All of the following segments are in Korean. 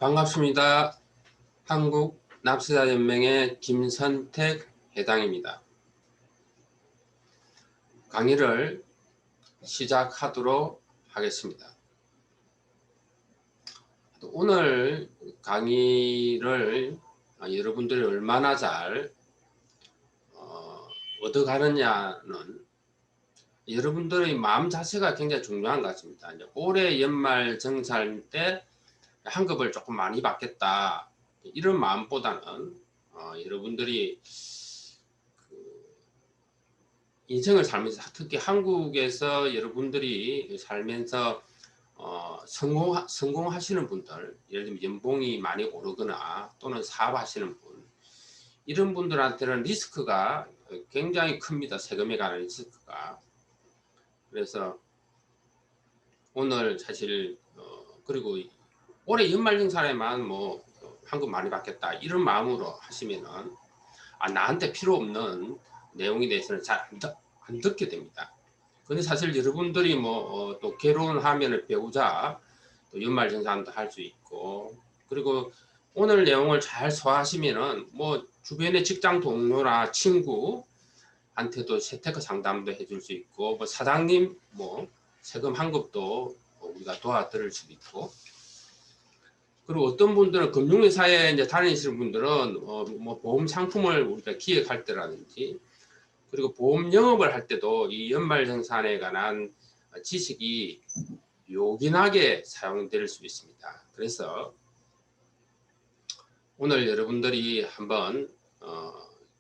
반갑습니다. 한국납세자연맹의 김선택 회장입니다. 강의를 시작하도록 하겠습니다. 오늘 강의를 여러분들이 얼마나 잘 얻어가느냐는 여러분들의 마음 자세가 굉장히 중요한 것 같습니다. 이제 올해 연말 정산 때 환급을 조금 많이 받겠다 이런 마음보다는 여러분들이 인생을 살면서 특히 한국에서 여러분들이 살면서 성공하시는 분들, 예를 들면 연봉이 많이 오르거나 또는 사업하시는 분, 이런 분들한테는 리스크가 굉장히 큽니다. 세금에 관한 리스크가. 그래서 오늘 사실 그리고 올해 연말정산에만 뭐 환급 많이 받겠다 이런 마음으로 하시면은 나한테 필요 없는 내용에 대해서는 잘 안 듣게 됩니다. 근데 사실 여러분들이 뭐 또 결혼하면은 배우자 또 연말정산도 할 수 있고, 그리고 오늘 내용을 잘 소화하시면은 뭐 주변의 직장 동료나 친구한테도 재테크 상담도 해줄 수 있고, 뭐 사장님 뭐 세금 환급도 우리가 도와드릴 수도 있고, 그리고 어떤 분들은 금융회사에 이제 다니시는 분들은 뭐 보험 상품을 우리가 기획할 때라든지, 그리고 보험 영업을 할 때도 이 연말정산에 관한 지식이 요긴하게 사용될 수 있습니다. 그래서 오늘 여러분들이 한번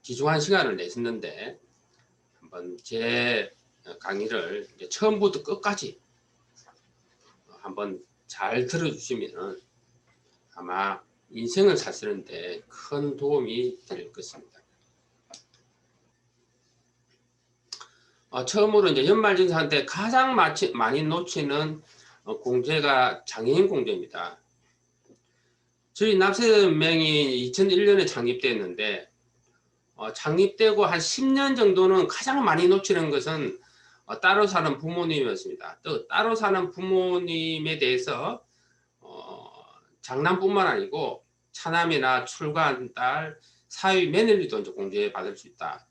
귀중한 시간을 내셨는데 한번 제 강의를 처음부터 끝까지 한번 잘 들어주시면 아마 인생을 사시는데 큰 도움이 될 것입니다. 처음으로 이제 연말정산 때 가장 많이 놓치는 공제가 장애인 공제입니다. 저희 납세자연맹이 2001년에 창립되었는데 창립되고 한 10년 정도는 가장 많이 놓치는 것은 따로 사는 부모님이었습니다. 또 따로 사는 부모님에 대해서 장남뿐만 아니고 차남이나 출가한 딸, 사위 며느리도 이제 공제받을 수 있다.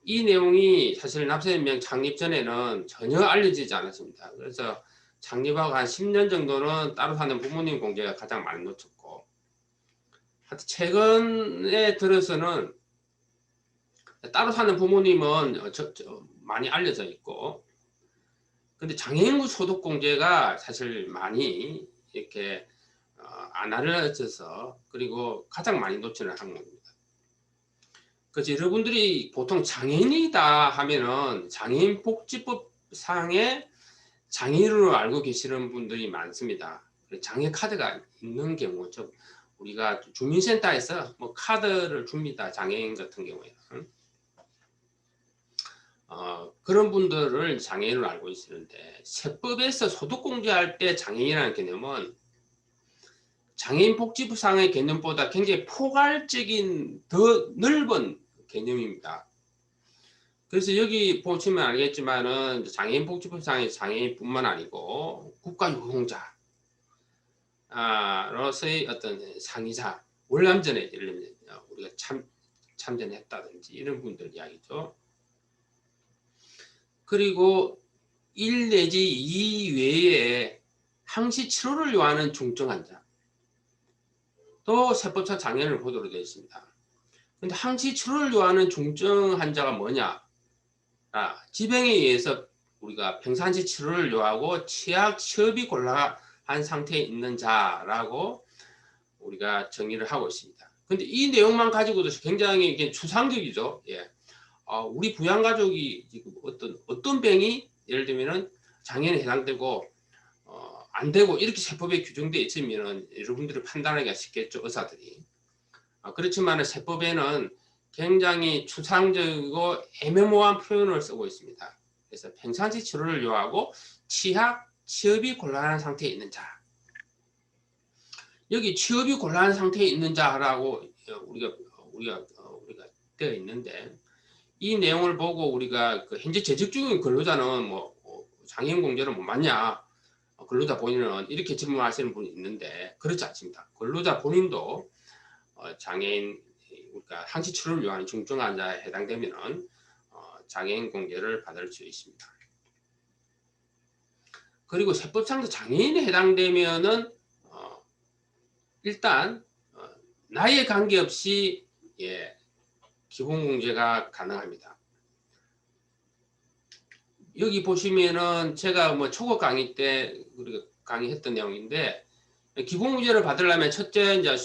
이 내용이 사실 납세자연맹 창립 전에는 전혀 알려지지 않았습니다. 그래서 창립하고 한 10년 정도는 따로 사는 부모님 공제가 가장 많이 놓쳤고, 하여튼 최근에 들어서는 따로 사는 부모님은 많이 알려져 있고, 근데 장애인 소득 공제가 사실 많이 이렇게 안 알려져서, 그리고 가장 많이 놓치는 항목입니다. 그래서 여러분들이 보통 장애인이다 하면은 장애인 복지법 상에 장애인으로 알고 계시는 분들이 많습니다. 장애 카드가 있는 경우, 즉 우리가 주민센터에서 뭐 카드를 줍니다. 장애인 같은 경우에는 그런 분들을 장애인으로 알고 있는데, 세법에서 소득공제할 때 장애인이라는 개념은 장애인 복지부상의 개념보다 굉장히 포괄적인 더 넓은 개념입니다. 그래서 여기 보시면 알겠지만은 장애인 복지부상의 장애인뿐만 아니고 국가유공자로서의 어떤 상이자, 월남전에 예를 들면 우리가 참전했다든지 이런 분들 이야기죠. 그리고 1 내지 2 외에 항시 치료를 요하는 중증 환자, 또 세법상 장애인을 보도록 되어 있습니다. 근데 항시 치료를 요하는 중증 환자가 뭐냐? 질병에 의해서 우리가 평상시 치료를 요하고 치약, 치업이 곤란한 상태에 있는 자라고 우리가 정의를 하고 있습니다. 근데 이 내용만 가지고도 굉장히 추상적이죠. 예. 우리 부양가족이 지금 어떤 병이 예를 들면은 장애인에 해당되고 안 되고 이렇게 세법에 규정되어 있으면 여러분들이 판단하기가 쉽겠죠, 의사들이. 그렇지만 세법에는 굉장히 추상적이고 애매모호한 표현을 쓰고 있습니다. 그래서 평상시 치료를 요하고 치약, 치업이 곤란한 상태에 있는 자, 여기 취업이 곤란한 상태에 있는 자라고 우리가 되어 있는데, 이 내용을 보고 우리가 현재 재직 중인 근로자는 뭐 장애인 공제는 못 맞냐, 근로자 본인은 이렇게 질문하시는 분이 있는데 그렇지 않습니다. 근로자 본인도 장애인 그러니까 항시 치료를 요하는 중증 환자에 해당되면은 장애인 공제를 받을 수 있습니다. 그리고 세법상도 장애인에 해당되면은 일단 나이에 관계없이 기본 공제가 가능합니다. 여기 보시면은 제가 뭐 초급 강의 때 우리가 강의했던 내용인데 기본 공제를 받으려면 첫째 이제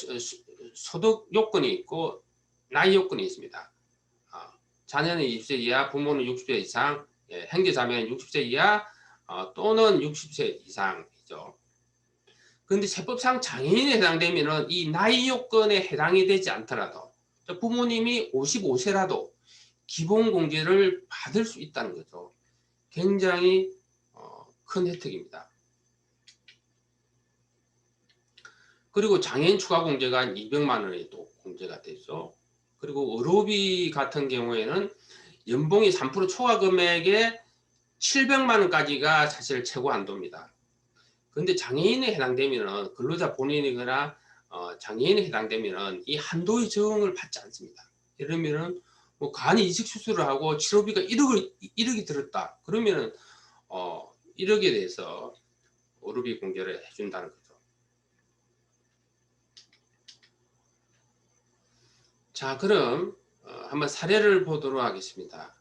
소득 요건이 있고 나이 요건이 있습니다. 자녀는 20세 이하, 부모는 60세 이상, 형제 자매는 60세 이하 또는 60세 이상이죠. 그런데 세법상 장애인에 해당되면은 이 나이 요건에 해당이 되지 않더라도 부모님이 55세라도 기본 공제를 받을 수 있다는 거죠. 굉장히 큰 혜택입니다. 그리고 장애인 추가 공제가 200만 원이 또 공제가 되죠. 그리고 의료비 같은 경우에는 연봉이 3% 초과 금액에 700만 원까지가 사실 최고 한도입니다. 그런데 장애인에 해당되면은 근로자 본인이거나 장애인에 해당되면은 이 한도의 적용을 받지 않습니다. 예를 들면은 뭐 간 이식 수술을 하고 치료비가 1억이 들었다. 그러면은 1억에 대해서 의료비 공제를 해준다는 거죠. 자, 그럼 한번 사례를 보도록 하겠습니다.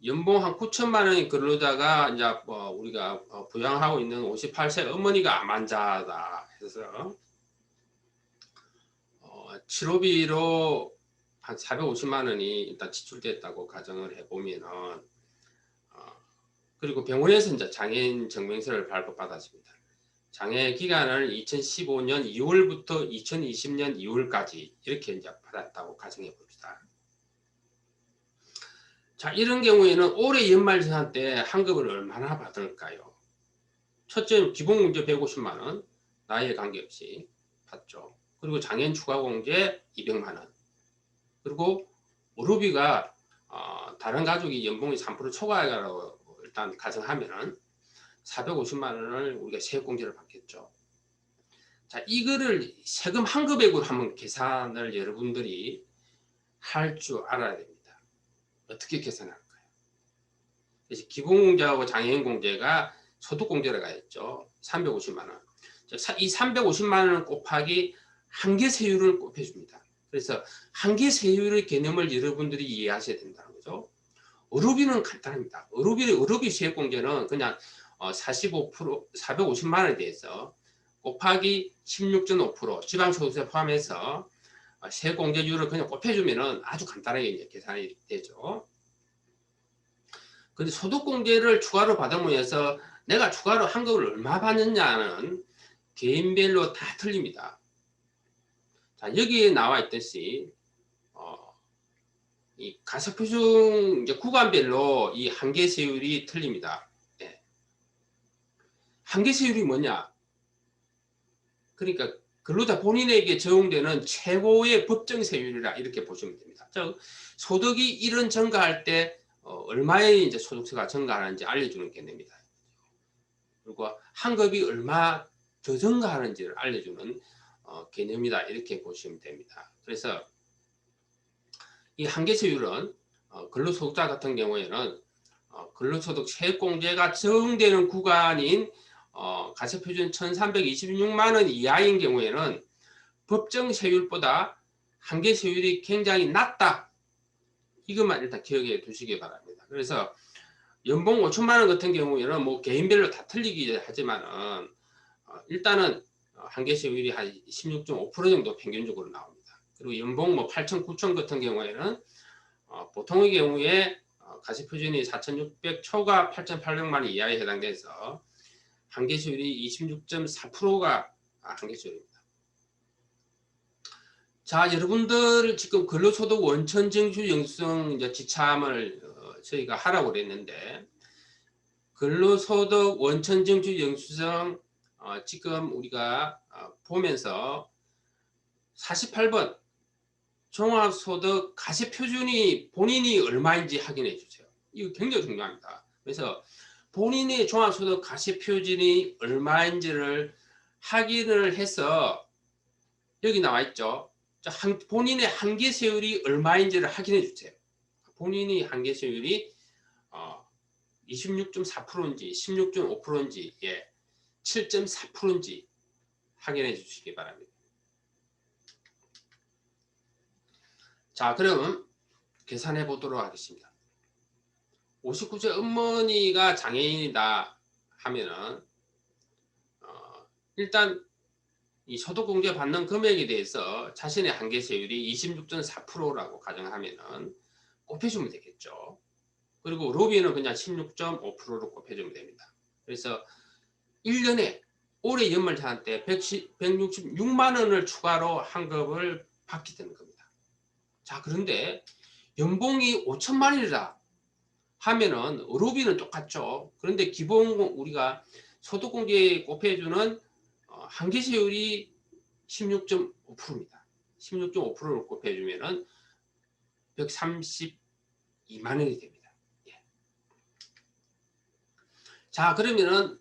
연봉 한 9천만 원의 근로자가 이제 우리가 부양하고 있는 58세 어머니가 암 환자다 해서 치료비로 한 450만 원이 일단 지출됐다고 가정을 해보면은 그리고 병원에서 이제 장애인 증명서를 발급받았습니다. 장애 기간을 2015년 2월부터 2020년 2월까지 이렇게 이제 받았다고 가정해 봅시다. 자, 이런 경우에는 올해 연말정산 때 환급을 얼마나 받을까요? 첫째, 기본공제 150만 원, 나이에 관계없이 받죠. 그리고 장애인 추가공제 200만 원. 그리고 의료비가 다른 가족이 연봉이 3% 초과라고 일단 가정하면은 450만 원을 우리가 세액공제를 받겠죠. 자, 이거를 세금 환급액으로 한번 계산을 여러분들이 할 줄 알아야 됩니다. 어떻게 계산할까요? 그래서 기본공제하고 장애인공제가 소득공제라고 했죠. 350만 원. 이 350만 원 곱하기 한계세율을 곱해줍니다. 그래서 한계세율의 개념을 여러분들이 이해하셔야 된다는 거죠. 의료비는 간단합니다. 의료비 세액공제는 그냥 45% 450만 원에 대해서 곱하기 16.5% 지방소득세 포함해서 세액공제율을 그냥 곱해주면 아주 간단하게 이제 계산이 되죠. 근데 소득공제를 추가로 받으면서 내가 추가로 환급을 얼마 받느냐는 개인별로 다 틀립니다. 자, 여기에 나와 있듯이 이 가석표준 이제 구간별로 이 한계세율이 틀립니다. 네. 한계세율이 뭐냐? 그러니까 근로자 본인에게 적용되는 최고의 법정세율이라 이렇게 보시면 됩니다. 즉 소득이 1원 증가할 때 얼마의 이제 소득세가 증가하는지 알려주는 개념입니다. 그리고 환급이 얼마 더 증가하는지를 알려주는 개념이다 이렇게 보시면 됩니다. 그래서 이 한계세율은 근로소득자 같은 경우에는 근로소득 세액공제가 적용되는 구간인 가세표준 1326만 원 이하인 경우에는 법정세율보다 한계세율이 굉장히 낮다. 이것만 일단 기억해 두시기 바랍니다. 그래서 연봉 5천만 원 같은 경우에는 뭐 개인별로 다 틀리기 하지만은 일단은 한계세율이 한 16.5% 정도 평균적으로 나옵니다. 그리고 연봉 뭐 8천, 9천 같은 경우에는 보통의 경우에 가세표준이 4,600 초과 8,800만 원 이하에 해당돼서 한계세율이 26.4%가 한계세율입니다. 자, 여러분들 지금 근로소득 원천징수 영수증 이제 지참을 저희가 하라고 그랬는데 근로소득 원천징수 영수증 지금 우리가 보면서 48번 종합소득 가세표준이 본인이 얼마인지 확인해 주세요. 이거 굉장히 중요합니다. 그래서 본인의 종합소득 가시표준이 얼마인지를 확인을 해서 여기 나와 있죠. 본인의 한계세율이 얼마인지를 확인해 주세요. 본인이 한계세율이 26.4%인지 16.5%인지 7.4%인지 확인해 주시기 바랍니다. 자, 그럼 계산해 보도록 하겠습니다. 59세 어머니가 장애인이다 하면은 일단 이 소득공제 받는 금액에 대해서 자신의 한계세율이 26.4%라고 가정하면은 곱해주면 되겠죠. 그리고 로비는 그냥 16.5%로 곱해주면 됩니다. 그래서 1년에 올해 연말 제한 때 166만 원을 추가로 환급을 받게 되는 겁니다. 자, 그런데 연봉이 5천만 원이다 하면은 로비는 똑같죠. 그런데 기본 우리가 소득공제에 곱해주는 한계세율이 16.5%입니다. 16.5%를 곱해주면은 132만 원이 됩니다. 예. 자, 그러면은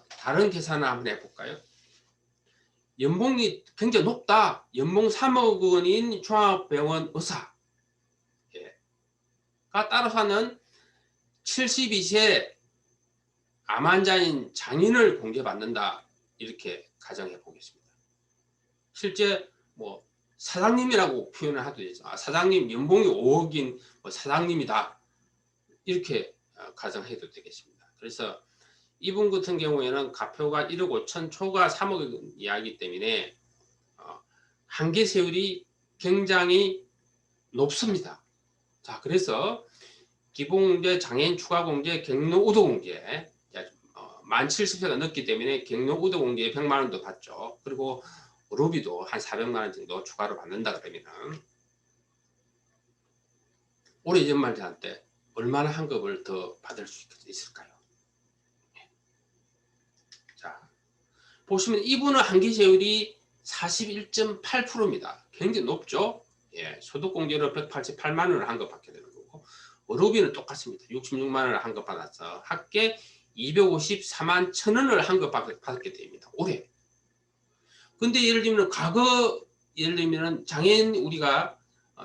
다른 계산을 한번 해볼까요? 연봉이 굉장히 높다. 연봉 3억 원인 종합병원 의사가 따라서 하는 72세 암 환자인 장인을 공제받는다. 이렇게 가정해 보겠습니다. 실제 뭐 사장님이라고 표현을 하도 되죠. 사장님 연봉이 5억인 사장님이다. 이렇게 가정해도 되겠습니다. 그래서 이분 같은 경우에는 가표가 1억 5천, 초과 3억 이하이기 때문에 한계세율이 굉장히 높습니다. 자, 그래서 기본공제, 장애인 추가공제, 경로우도공제 만 70세가 넘기 때문에 경로우도공제 100만 원도 받죠. 그리고 로비도 한 400만 원 정도 추가로 받는다 그러면 올해 연말 제한 때 얼마나 환급을 더 받을 수 있을까요? 자, 보시면 이분은 한계세율이 41.8%입니다. 굉장히 높죠? 예, 소득공제로 188만 원을 환급받게 되는 거고, 로비는 똑같습니다. 66만 원을 환급받아서 합계 254만 1,000원을 환급받게 됩니다. 올해. 근데 예를 들면 예를 들면 우리가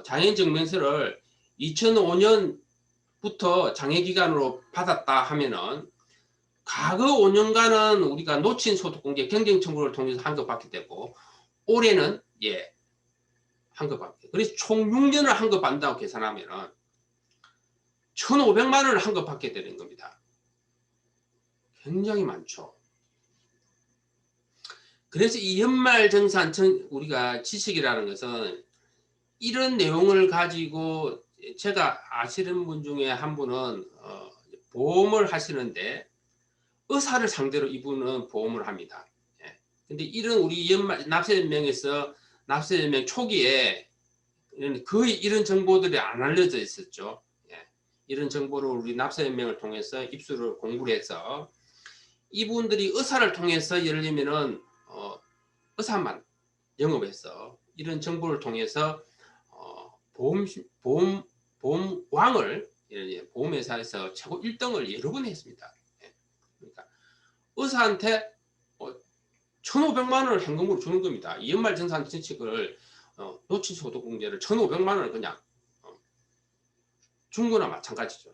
장애인 증명서를 2005년부터 장애기간으로 받았다 하면은 과거 5년간은 우리가 놓친 소득공제 경쟁 청구를 통해서 환급받게 되고 올해는 환급받게. 그래서 총 6년을 환급받는다고 계산하면은 1,500만 원을 환급받게 되는 겁니다. 굉장히 많죠. 그래서 이 연말정산 우리가 지식이라는 것은 이런 내용을 가지고 제가 아시는 분 중에 한 분은 보험을 하시는데 의사를 상대로 이분은 보험을 합니다. 근데 이런 우리 연말 납세연명에서 납세연명 초기에 거의 이런 정보들이 안 알려져 있었죠. 이런 정보를 우리 납세연명을 통해서 입수를 공부를 해서 이분들이 의사를 통해서 예를 들면은 의사만 영업해서 이런 정보를 통해서 보험왕을 보험회사에서 최고 1등을 여러 번 했습니다. 그러니까 의사한테 1,500만 원을 현금으로 주는 겁니다. 이 연말정산 지식을 놓친 소득공제를 1,500만 원을 그냥 준 거나 마찬가지죠.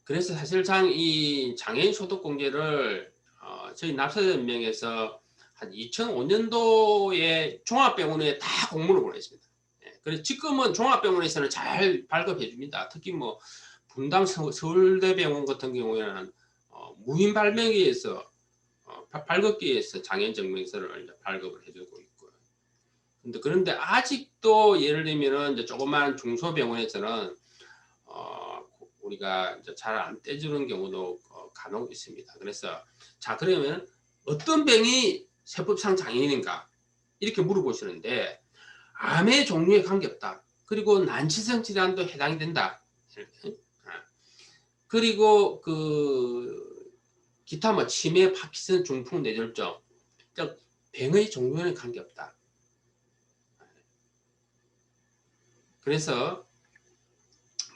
그래서 사실상 이 장애인 소득공제를 저희 납세연명에서 한 2005년도에 종합병원에 다 공문을 보냈습니다. 그래서 지금은 종합병원에서는 잘 발급해 줍니다. 특히 뭐 분당 서울대병원 같은 경우에는 무인 발명기에서 발급기에서 장애인 증명서를 이제 발급을 해주고 있고요. 그런데 아직도 예를 들면은 이제 조그만 중소병원에서는 우리가 잘 안 떼주는 경우도 간혹 있습니다. 그래서 자, 그러면 어떤 병이 세법상 장애인인가 이렇게 물어보시는데 암의 종류에 관계없다. 그리고 난치성 질환도 해당이 된다. 그리고 기타 뭐 치매, 파킨슨, 중풍, 뇌졸중 병의 종류에는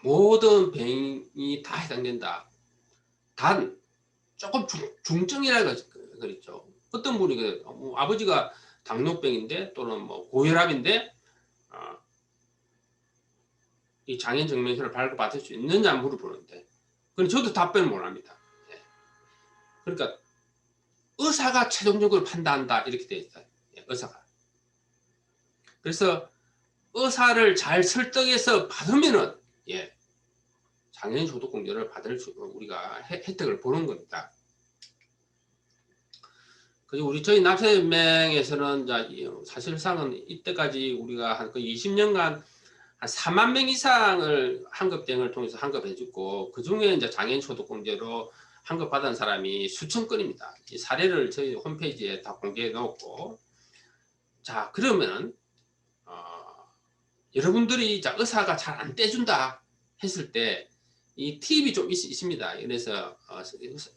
모든 병이 다 해당된다. 단 조금 중증이라 그랬죠. 어떤 분이 아버지가 당뇨병인데 또는 뭐 고혈압인데 이 장애인 증명서를 발급받을 수 있느냐 물어보는데 그건 저도 답변을 못합니다. 예. 그러니까 의사가 최종적으로 판단한다 이렇게 되어 있어요. 예, 의사가. 그래서 의사를 잘 설득해서 받으면은 예, 장애인 소득공제를 받을 수 우리가 혜택을 보는 겁니다. 그리고 저희 납세연맹에서는 사실상은 이때까지 우리가 한 20년간 한 4만 명 이상을 환급대행을 통해서 환급해주고 그 중에 이제 장애인 소득공제로 환급받은 사람이 수천 건입니다. 이 사례를 저희 홈페이지에 다 공개해 놓고 자 그러면 여러분들이 의사가 잘 안 떼준다 했을 때 이 팁이 좀 있습니다. 그래서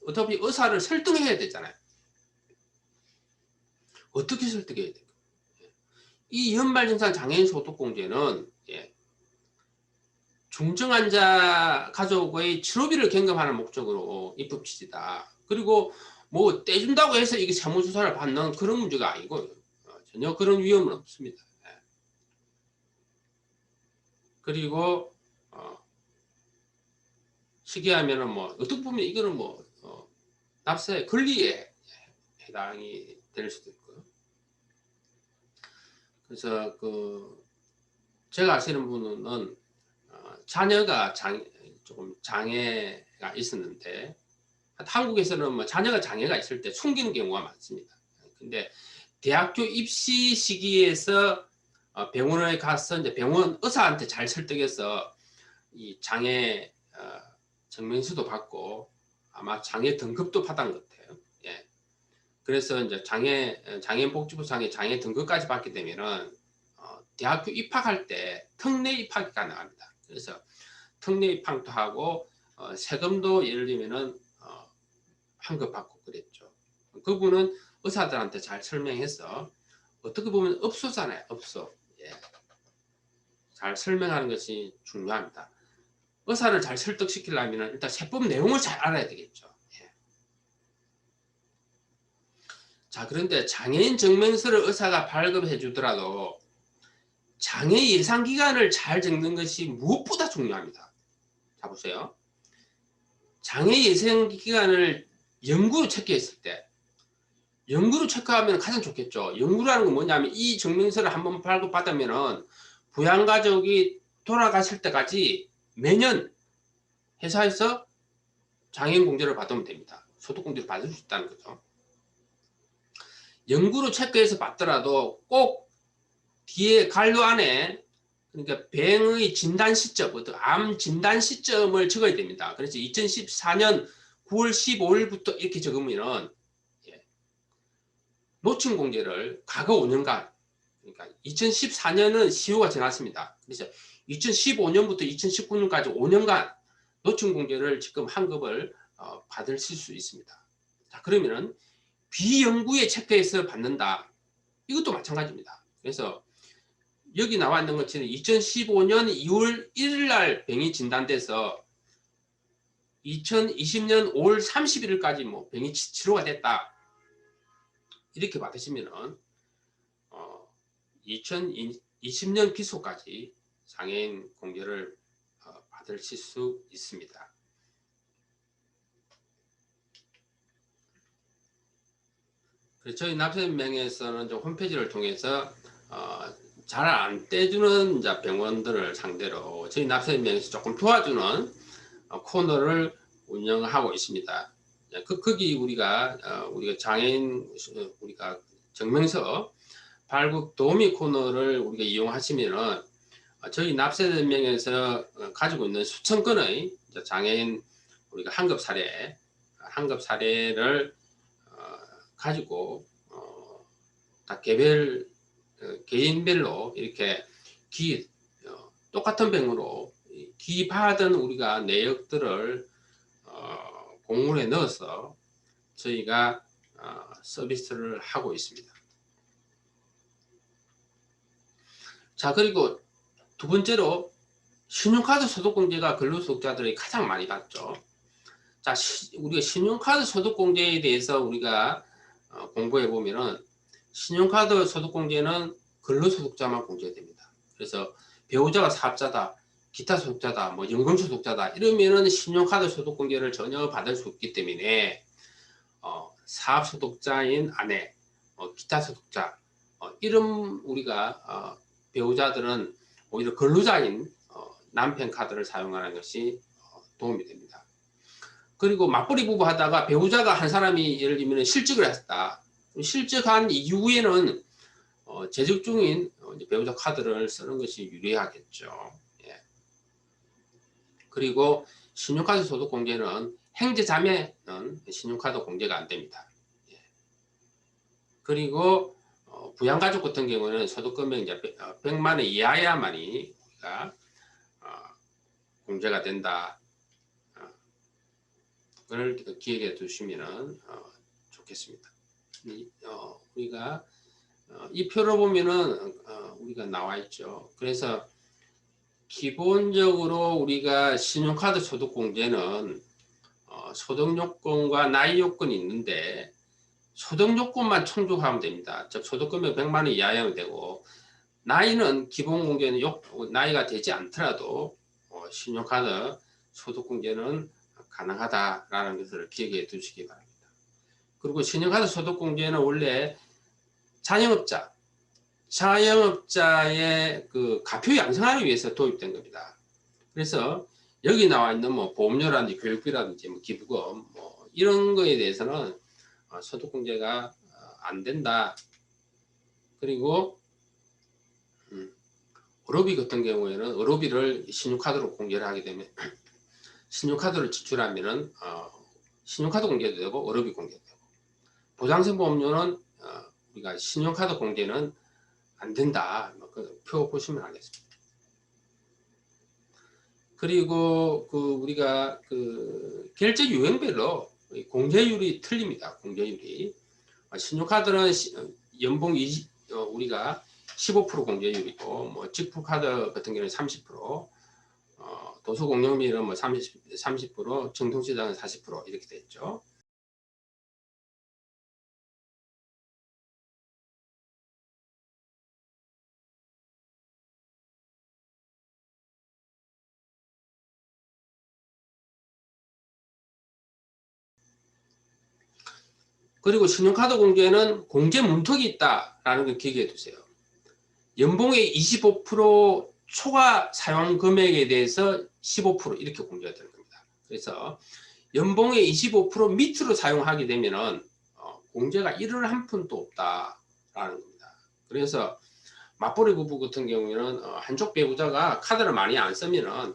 어차피 의사를 설득해야 되잖아요. 어떻게 설득해야 될까? 이 연말증상 장애인 소득공제는 예, 중증 환자 가족의 치료비를 경감하는 목적으로 입법 취지다. 그리고 뭐 떼준다고 해서 이게 세무조사를 받는 그런 문제가 아니고 전혀 그런 위험은 없습니다. 예. 그리고 시기하면은 뭐 어떻게 보면 이거는 뭐 납세 권리에 해당이 될 수도 있고요. 그래서 제가 아시는 분은 자녀가 조금 장애가 있었는데 한국에서는 뭐 자녀가 장애가 있을 때 숨기는 경우가 많습니다. 근데 대학교 입시 시기에서 병원에 가서 이제 병원 의사한테 잘 설득해서 이 장애 증명서도 받고 아마 장애 등급도 받은 것 같아요. 예. 그래서 이제 장애인복지부 장애 등급까지 받게 되면은 대학교 입학할 때 특례 입학이 가능합니다. 그래서 특례 입학도 하고 세금도 예를 들면은 환급받고 그랬죠. 그분은 의사들한테 잘 설명해서 어떻게 보면 업소잖아요. 업소. 예. 잘 설명하는 것이 중요합니다. 의사를 잘 설득시키려면 일단 세법 내용을 잘 알아야 되겠죠. 예. 자, 그런데 장애인 증명서를 의사가 발급해 주더라도 장애 예상 기간을 잘 적는 것이 무엇보다 중요합니다. 자, 보세요. 장애 예상 기간을 영구로 체크했을 때 영구로 체크하면 가장 좋겠죠. 영구라는 건 뭐냐면 이 증명서를 한번 발급받으면은 부양가족이 돌아가실 때까지 매년 회사에서 장애인 공제를 받으면 됩니다. 소득공제를 받을 수 있다는 거죠. 영구로 체크해서 받더라도 꼭 뒤에 간료 안에 그러니까 병의 진단 시점, 암 진단 시점을 적어야 됩니다. 그래서 2014년 9월 15일부터 이렇게 적으면은 노친 공제를 과거 5년간 그러니까 2014년은 시효가 지났습니다. 그래서 2015년부터 2019년까지 5년간 노친 공제를 지금 환급을 받으실 수 있습니다. 자, 그러면은 비영구에 체크해서 받는다. 이것도 마찬가지입니다. 그래서 여기 나와 있는 것처럼 2015년 2월 1일 날 병이 진단돼서 2020년 5월 31일까지 뭐 병이 치료가 됐다. 이렇게 받으시면은 2020년 기소까지 장애인 공제를 받으실 수 있습니다. 저희 납세연맹에서는 홈페이지를 통해서 잘 안 떼주는 병원들을 상대로 저희 납세연맹에서 조금 도와주는 코너를 운영하고 있습니다. 거기 우리가 장애인 우리가 증명서 발급 도우미 코너를 우리가 이용하시면은 저희 납세연맹에서 가지고 있는 수천 건의 장애인 우리가 환급 사례를 가지고 다 개인별로 이렇게 똑같은 병으로 기입하던 우리가 내역들을 공문에 넣어서 저희가 서비스를 하고 있습니다. 자, 그리고 두 번째로 신용카드 소득공제가 근로소득자들이 가장 많이 받죠. 자, 우리가 신용카드 소득공제에 대해서 우리가 공부해 보면은 신용카드 소득공제는 근로소득자만 공제됩니다. 그래서 배우자가 사업자다, 기타 소득자다, 뭐 연금소득자다 이러면은 신용카드 소득공제를 전혀 받을 수 없기 때문에 사업소득자인 아내, 기타 소득자 이런 우리가 배우자들은 오히려 근로자인 남편 카드를 사용하는 것이 도움이 됩니다. 그리고 맞벌이 부부 하다가 배우자가 한 사람이 예를 들면 실직을 했다. 실직한 이후에는 재직 중인 배우자 카드를 쓰는 것이 유리하겠죠. 예. 그리고 신용카드 소득 공제는 형제자매는 신용카드 공제가 안 됩니다. 예. 그리고 부양가족 같은 경우는 소득금액 이제 100만 원 이하야만이 우리가 공제가 된다. 그걸 기억해 두시면 좋겠습니다. 우리가 이 표를 보면은 우리가 나와 있죠. 그래서 기본적으로 우리가 신용카드 소득공제는 소득요건과 나이 요건이 있는데 소득요건만 충족하면 됩니다. 즉 소득금액 100만 원 이하면 되고 나이는 기본공제는 나이가 되지 않더라도 신용카드 소득공제는 가능하다라는 것을 기억해 두시기 바랍니다. 그리고 신용카드 소득공제는 원래 자영업자의 그 가표 양성하기 위해서 도입된 겁니다. 그래서 여기 나와 있는 뭐 보험료라든지 교육비라든지 뭐 기부금 뭐 이런 거에 대해서는 소득공제가 안 된다. 그리고 어로비 같은 경우에는 어로비를 신용카드로 공제를 하게 되면 신용카드를 지출하면은 신용카드 공제도 되고 어로비 공제도 되고 보장성 보험료는 우리가 신용카드 공제는 안 된다. 그 표 보시면 알겠습니다. 그리고 우리가 결제 유형별로 공제율이 틀립니다. 공제율이 신용카드는 연봉 우리가 15% 공제율이고 뭐 직불카드 같은 경우는 30%, 도서공용비는 뭐 30%, 정통시장은 40% 이렇게 됐죠. 그리고 신용카드 공제는 공제 문턱이 있다라는 걸 기억해 두세요. 연봉의 25% 초과 사용 금액에 대해서 15% 이렇게 공제가 되는 겁니다. 그래서 연봉의 25% 밑으로 사용하게 되면은 공제가 1원 한 푼도 없다라는 겁니다. 그래서 맞벌이 부부 같은 경우에는 한쪽 배우자가 카드를 많이 안 쓰면은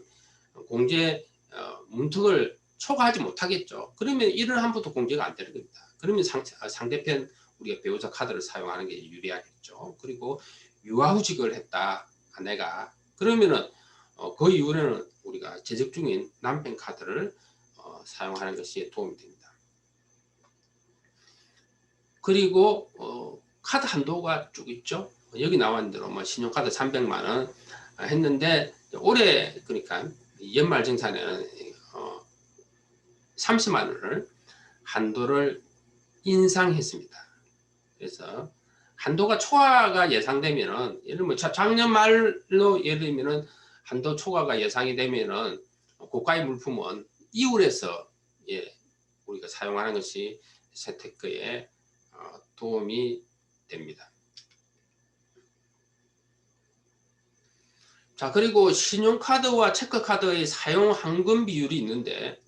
공제 문턱을 초과하지 못하겠죠. 그러면 1원 한 푼도 공제가 안 되는 겁니다. 그러면 상대편 우리가 배우자 카드를 사용하는 게 유리하겠죠. 그리고 유아후직을 했다 아내가 그러면은 그 이후에는 우리가 재직 중인 남편 카드를 사용하는 것이 도움이 됩니다. 그리고 카드 한도가 쭉 있죠. 여기 나와 있는 대로 뭐 신용카드 300만 원 했는데 올해 그러니까 연말정산에는 30만 원을 한도를 인상했습니다. 그래서 한도가 초과가 예상되면은 예를 들면 작년 말로 예를 들면은 한도 초과가 예상이 되면은 고가의 물품은 이율에서 우리가 사용하는 것이 재테크에 도움이 됩니다. 자, 그리고 신용카드와 체크카드의 사용 환금 비율이 있는데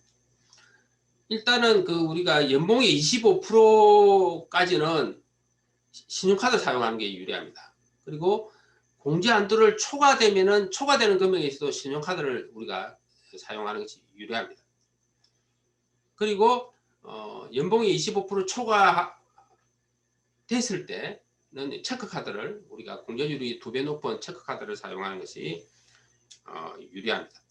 일단은 우리가 연봉의 25%까지는 신용카드 사용하는 게 유리합니다. 그리고 공제 한도를 초과되면은 초과되는 금액에 있어도 신용카드를 우리가 사용하는 것이 유리합니다. 그리고 연봉이 25% 초과 됐을 때는 체크카드를 우리가 공제율이 2배 높은 체크카드를 사용하는 것이 유리합니다.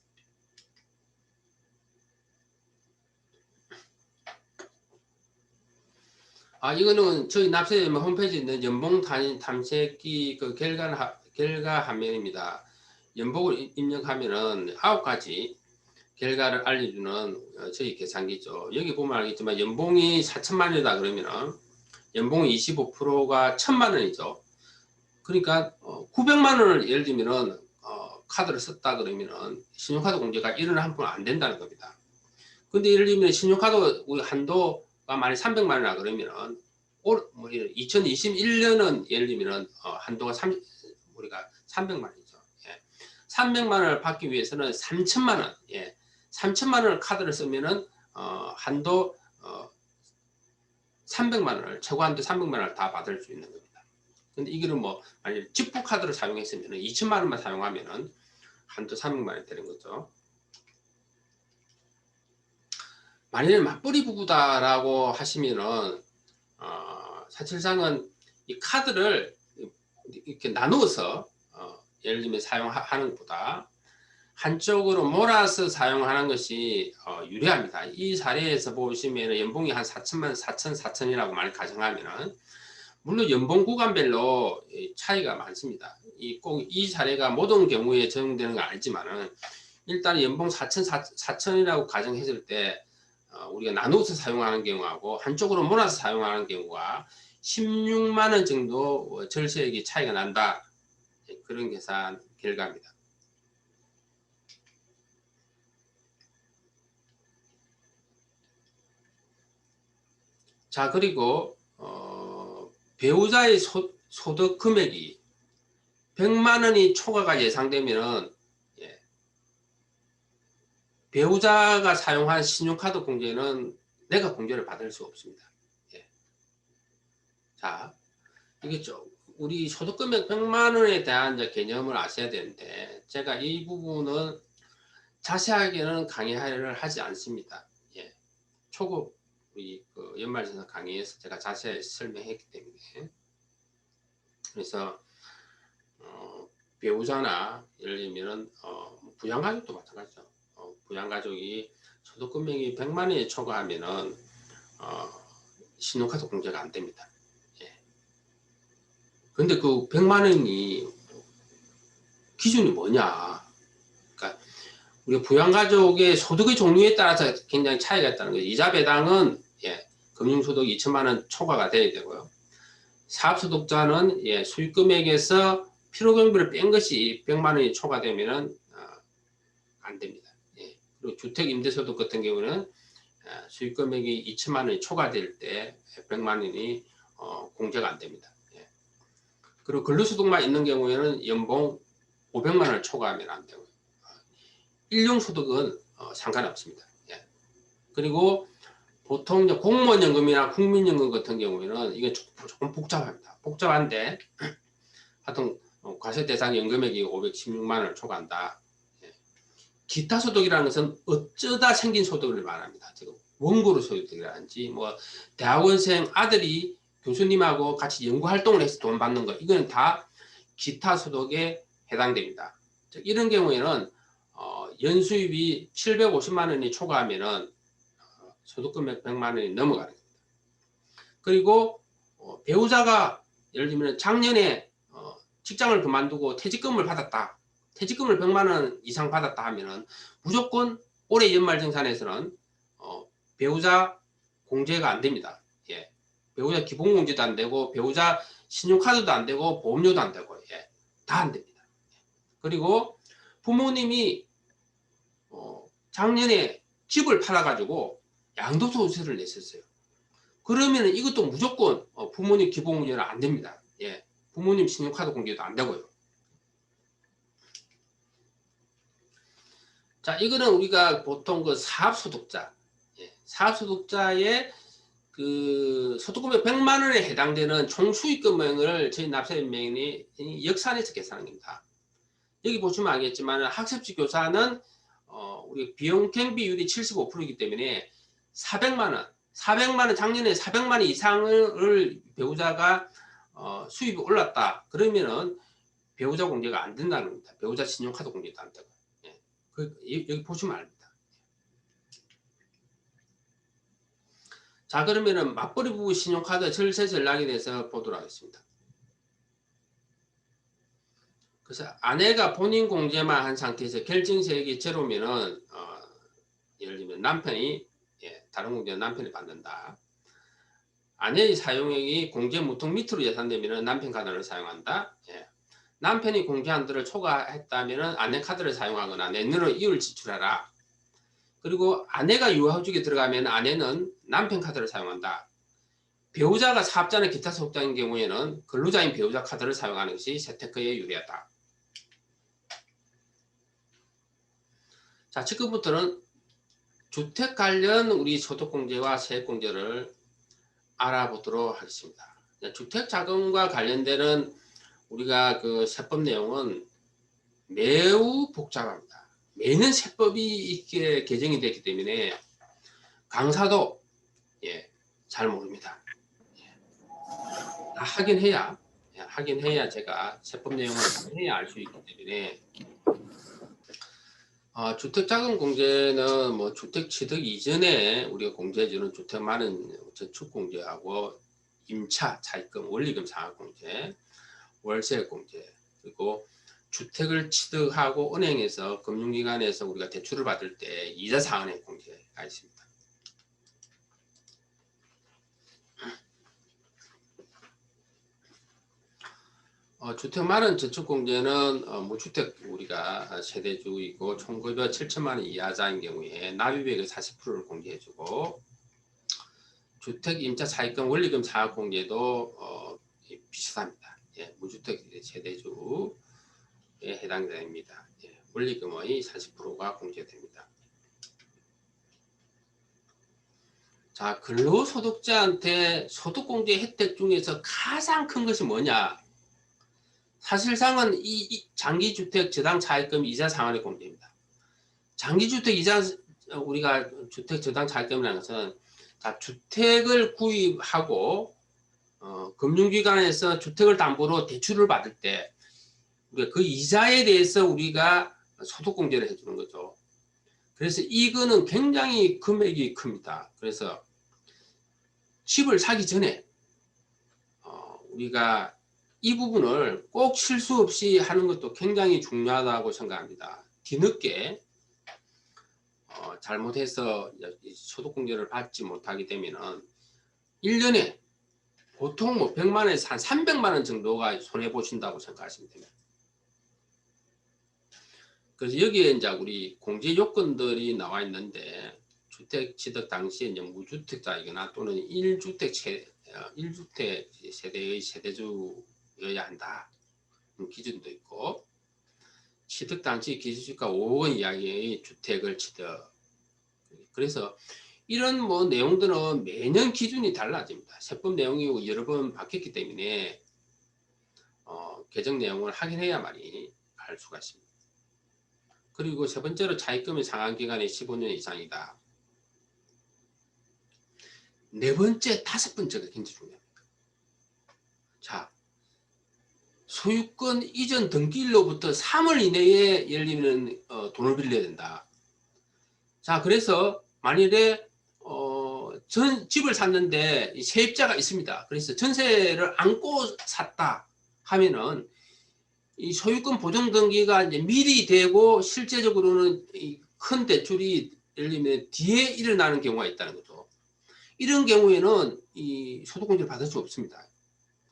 이거는 저희 납세자님 홈페이지에 있는 연봉 탐색기 결과 화면입니다. 연봉을 입력하면은 9가지 결과를 알려주는 저희 계산기죠. 여기 보면 알겠지만 연봉이 4천만 원이다 그러면은 연봉이 25%가 1,000만 원이죠. 그러니까 900만 원을 예를 들면은 카드를 썼다 그러면은 신용카드 공제가 1원에 한 푼 안 된다는 겁니다. 근데 예를 들면 신용카드 우리 한도가 만약 300만 원이라 그러면은 2021년은 예를 들면은 한도가 우리가 300만 원이죠. 예. 300만 원을 받기 위해서는 3천만 원, 예. 3천만 원을 카드를 쓰면은 한도 300만 원을 최고 한도 300만 원을 다 받을 수 있는 겁니다. 근데 이거는 뭐 만약 직부 카드를 사용했으면 2천만 원만 사용하면은 한도 300만 원 되는 거죠. 만약에 맞벌이 부부다라고 하시면은 사실상은 이 카드를 이렇게 나누어서 예를 들면 사용하는 것보다 한쪽으로 몰아서 사용하는 것이 유리합니다. 이 사례에서 보시면 연봉이 한 4천만, 4천이라고 많이 가정하면은 물론 연봉 구간별로 차이가 많습니다. 꼭 이 사례가 모든 경우에 적용되는 건 아니지만은 일단 연봉 4천이라고 가정했을 때 우리가 나누어서 사용하는 경우하고 한쪽으로 몰아서 사용하는 경우가 16만 원 정도 절세액이 차이가 난다. 그런 계산 결과입니다. 자, 그리고 배우자의 소득 금액이 100만 원이 초과가 예상되면은 배우자가 사용한 신용카드 공제는 내가 공제를 받을 수 없습니다. 예. 자, 이게 우리 소득금액 100만 원에 대한 개념을 아셔야 되는데 제가 이 부분은 자세하게는 강의를 하지 않습니다. 예. 초급 우리 연말정산 강의에서 제가 자세히 설명했기 때문에 그래서 배우자나 예를 들면 부양가족도 마찬가지죠. 부양가족이 소득금액이 100만 원에 초과하면은 신용카드 공제가 안 됩니다. 예. 근데 그 100만 원이 기준이 뭐냐? 그러니까 우리 부양가족의 소득의 종류에 따라서 굉장히 차이가 있다는 거예요. 이자 배당은 금융소득 2천만 원 초과가 돼야 되고요. 사업소득자는 수익금액에서 필요경비를 뺀 것이 100만 원이 초과되면은 안 됩니다. 예. 그리고 주택임대소득 같은 경우는 수익금액이 2천만 원이 초과될 때 100만 원이 공제가 안 됩니다. 예. 그리고 근로소득만 있는 경우에는 연봉 500만 원을 초과하면 안 되고요. 일용소득은 상관없습니다. 예. 그리고 보통 공무원연금이나 국민연금 같은 경우에는 이게 조금 복잡합니다. 복잡한데 하여튼 과세 대상 연금액이 516만 원을 초과한다. 예. 기타 소득이라는 것은 어쩌다 생긴 소득을 말합니다. 지금 원고로 소득이라든지 뭐 대학원생 아들이 교수님하고 같이 연구활동을 해서 돈 받는 거 이거는 다 기타 소득에 해당됩니다. 즉 이런 경우에는 연수입이 750만 원이 초과하면은 소득금액 100만 원이 넘어가는 겁니다. 그리고 배우자가 예를 들면 작년에 직장을 그만두고 퇴직금을 받았다. 퇴직금을 100만 원 이상 받았다 하면은 무조건 올해 연말정산에서는 배우자 공제가 안 됩니다. 예. 배우자 기본공제도 안 되고 배우자 신용카드도 안 되고 보험료도 안 되고 다 안 됩니다. 그리고 부모님이 작년에 집을 팔아가지고 양도소득세를 냈었어요. 그러면 이것도 무조건 부모님 기본공제는 안 됩니다. 예. 부모님 신용카드 공제도 안 되고요. 자, 이거는 우리가 보통 그 사업소득자, 사업소득자의 그 소득금액 100만 원에 해당되는 총수익금액을 저희 납세연맹이 역산해서 계산한 겁니다. 여기 보시면 알겠지만 학습지 교사는 우리 비용 경비율이 75%이기 때문에 400만 원 작년에 400만 원 이상을 배우자가 수입이 올랐다. 그러면은 배우자 공제가 안 된다는 겁니다. 배우자 신용카드 공제도 안 되고. 예. 여기 보시면 압니다. 자, 그러면은 맞벌이 부부 신용카드 절세 전략에 대해서 보도록 하겠습니다. 그래서 아내가 본인 공제만 한 상태에서 결정세액이 제로면은 예를 들면 남편이 다른 공제는 남편이 받는다. 아내의 사용액이 공제 무통 밑으로 예산되면은 남편 카드를 사용한다. 남편이 공제한도를 초과했다면은 아내 카드를 사용하거나 내년으로 이율 지출하라. 그리고 아내가 유아휴직에 들어가면 아내는 남편 카드를 사용한다. 배우자가 사업자나 기타 소속자인 경우에는 근로자인 배우자 카드를 사용하는 것이 재테크에 유리하다. 자, 지금부터는 주택 관련 우리 소득공제와 세액공제를 알아보도록 하겠습니다. 주택자금과 관련되는 우리가 그 세법 내용은 매우 복잡합니다. 매년 세법이 이렇게 개정이 됐기 때문에 강사도 잘 모릅니다. 하긴 해야 제가 세법 내용을 해야 알 수 있기 때문에 주택자금 공제는 뭐 주택 취득 이전에 우리가 공제해주는 주택 마련 저축 공제하고 임차 차입금 원리금 상환 공제, 월세 공제, 그리고 주택을 취득하고 은행에서 금융기관에서 우리가 대출을 받을 때 이자 상환의 공제가 있습니다. 주택 마련 저축 공제는 무주택 우리가 세대주이고 총급여 7천만 원 이하자인 경우에 납입액의 40%를 공제해주고 주택 임차 차입금 원리금 상환 공제도 비슷합니다. 무주택 세대주에 해당됩니다. 원리금의 40%가 공제됩니다. 자, 근로소득자한테 소득공제 혜택 중에서 가장 큰 것이 뭐냐? 사실상은 이 장기주택 저당 차입금 이자 상환의 공제입니다. 장기주택 이자 우리가 주택 저당 차입금이라는 것은 자, 주택을 구입하고 금융기관에서 주택을 담보로 대출을 받을 때 그 이자에 대해서 우리가 소득공제를 해주는 거죠. 그래서 이거는 굉장히 금액이 큽니다. 그래서 집을 사기 전에 우리가 이 부분을 꼭 실수 없이 하는 것도 굉장히 중요하다고 생각합니다. 뒤늦게 잘못해서 소득공제를 받지 못하게 되면은 1년에 보통 뭐 100만원에서 한 300만원 정도가 손해보신다고 생각하시면 됩니다. 그래서 여기에 이제 우리 공제 요건들이 나와 있는데 주택 취득 당시에 이제 무주택자이거나 또는 1주택 세대의 세대주여야 한다. 기준도 있고 취득 당시 기준시가 5억 원 이하의 주택을 취득. 그래서 이런 뭐 내용들은 매년 기준이 달라집니다. 세법 내용이 여러 번 바뀌었기 때문에 개정 내용을 확인해야만이 알 수가 있습니다. 그리고 세 번째로 차입금의 상환기간이 15년 이상이다. 네 번째, 다섯 번째가 굉장히 중요합니다. 자, 소유권 이전 등기일로부터 3월 이내에 예를 들면 돈을 빌려야 된다. 자, 그래서 만일에 집을 샀는데 세입자가 있습니다. 그래서 전세를 안고 샀다 하면은 이 소유권 보증 등기가 이제 미리 되고 실제적으로는 큰 대출이 예를 들면 뒤에 일어나는 경우가 있다는 거죠. 이런 경우에는 이 소득공제를 받을 수 없습니다.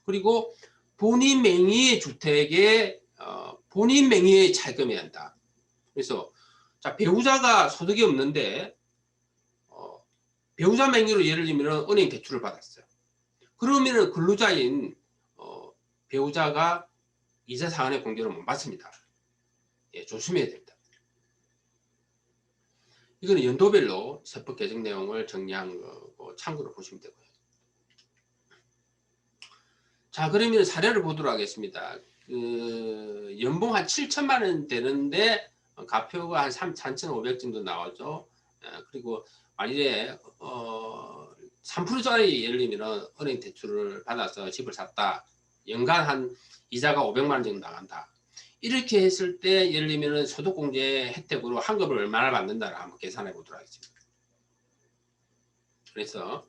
그리고 본인 명의의 주택에 본인 명의의 차입금해야 한다. 그래서 자, 배우자가 소득이 없는데 배우자 명의로 예를 들면 은행 대출을 받았어요. 그러면은 근로자인 배우자가 이자 상환의 공제를 못 받습니다. 조심해야 됩니다. 이거는 연도별로 세법 개정 내용을 정리한 거고 참고로 보시면 되고요. 자, 그러면 사례를 보도록 하겠습니다. 연봉 한 7천만 원 되는데 가표가 한 3,500 정도 나오죠. 그리고 만일에 3%짜리 예를 들면 은행 대출을 받아서 집을 샀다. 연간 한 이자가 500만 원 정도 나간다. 이렇게 했을 때 예를 들면 소득공제 혜택으로 환급을 얼마나 받는다를 한번 계산해 보도록 하겠습니다. 그래서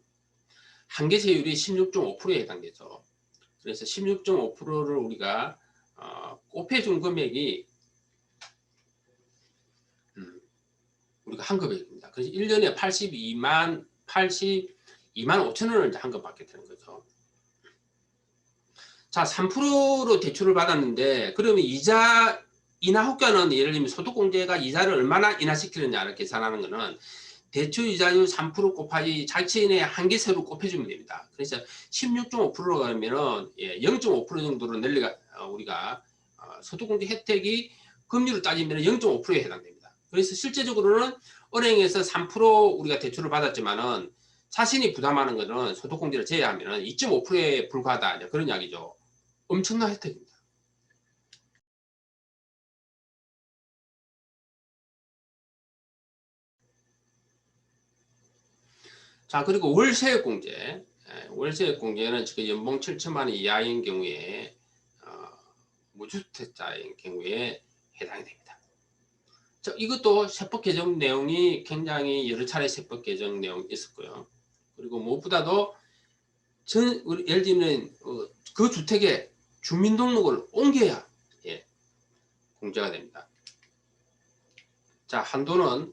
한계세율이 16.5%에 해당되죠. 그래서 16.5%를 우리가 곱해준 금액이 우리가 환급액입니다. 그래서 1년에 82만 5천 원을 이제 환급받게 되는 거죠. 자, 3%로 대출을 받았는데 그러면 이자 인하 효과는 예를 들면 소득공제가 이자를 얼마나 인하시키느냐를 계산하는 거는 대출 이자율 3% 곱하기 자체인의 한계세로 곱해주면 됩니다. 그래서 16.5%로 가면은 0.5% 정도로 늘리가 우리가 소득공제 혜택이 금리로 따지면 0.5%에 해당됩니다. 그래서 실제적으로는 은행에서 3% 우리가 대출을 받았지만은 자신이 부담하는 것은 소득공제를 제외하면 2.5%에 불과하다 그런 이야기죠. 엄청난 혜택입니다. 자, 그리고 월세액공제. 월세액공제는 지금 연봉 7천만 원 이하인 경우에 무주택자인 경우에 해당이 됩니다. 자, 이것도 세법 개정 내용이 굉장히 여러 차례 세법 개정 내용이 있었고요. 그리고 무엇보다도 예를 들면 그 주택에 주민등록을 옮겨야 공제가 됩니다. 자, 한도는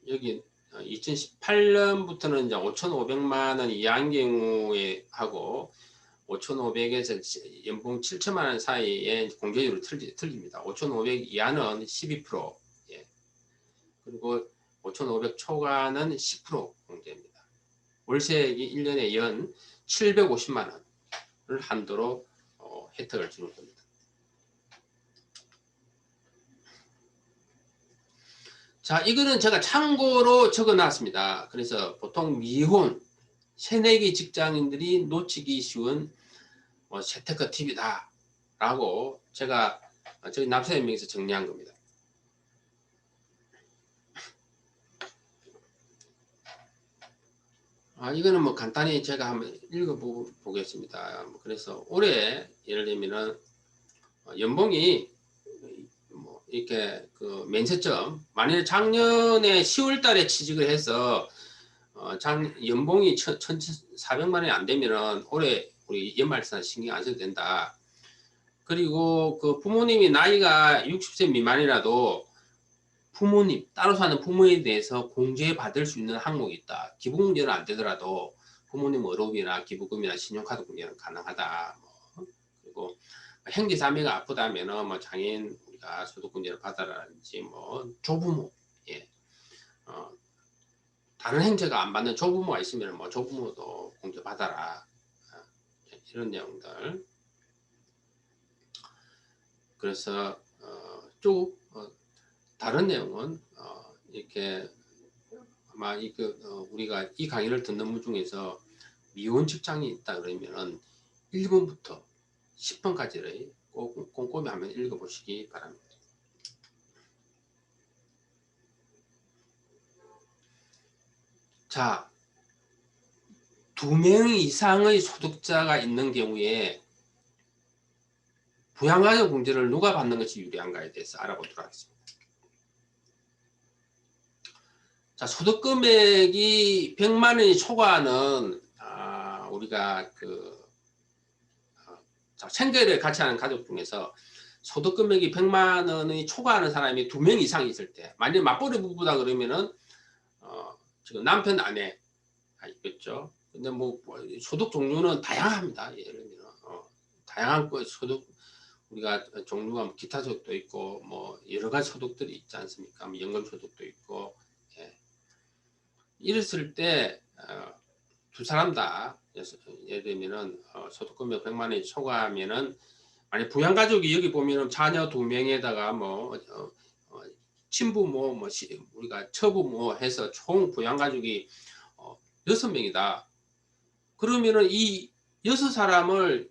여기 2018년부터는 이제 5,500만 원 이하인 경우에 하고 5,500에서 연봉 7천만 원 사이에 공제율이 틀립니다. 5,500 이하는 12%, 그리고 5,500 초과는 10% 공제입니다. 월세액이 1년에 연 750만 원을 한도로 혜택을 주는 겁니다. 자, 이거는 제가 참고로 적어 놨습니다. 그래서 보통 미혼, 새내기 직장인들이 놓치기 쉬운 재테크 팁이다 라고 제가 저희 납세연맹에서 정리한 겁니다. 이거는 뭐 간단히 제가 한번 읽어 보겠습니다. 그래서 올해 예를 들면은 연봉이 이렇게 그 면세점, 만일 작년에 10월 달에 취직을 해서 연봉이 1,400만 원이 안 되면은 올해 우리 연말산 신경 안 써도 된다. 그리고 그 부모님이 나이가 60세 미만이라도 부모님, 따로 사는 부모에 대해서 공제 받을 수 있는 항목이 있다. 기부공제는 안 되더라도 부모님 월급이나 기부금이나 신용카드 공제는 가능하다. 그리고 형제자매가 아프다면은 뭐 장애인 소득공제를 받아라든지 조부모, 다른 형제가 안 받는 조부모가 있으면 조부모도 공제 받아라. 이런 내용들. 그래서 쭉 다른 내용은 이렇게 아마 우리가 이 강의를 듣는 분 중에서 미혼 직장이 있다 그러면은 1번부터 10번까지를 꼭 꼼꼼히 한번 읽어보시기 바랍니다. 자, 2명 이상의 소득자가 있는 경우에 부양가족 공제를 누가 받는 것이 유리한가에 대해서 알아보도록 하겠습니다. 자, 소득 금액이 100만 원이 초과하는 우리가 생계를 같이 하는 가족 중에서 소득 금액이 100만 원이 초과하는 사람이 2명 이상 있을 때, 만약 맞벌이 부부다 그러면은 지금 남편 아내 있겠죠. 근데 소득 종류는 다양합니다. 예를 들면 다양한 소득 우리가 종류가 기타 소득도 있고 여러 가지 소득들이 있지 않습니까? 연금 소득도 있고. 이랬을 때 두 사람 다 예를 들면은 소득 금액 100만 원이 초과하면은 만약 부양가족이 여기 보면은 자녀 2명에다가 친부모 우리가 처부모 해서 총 부양가족이 6명이다. 그러면은 이 6사람을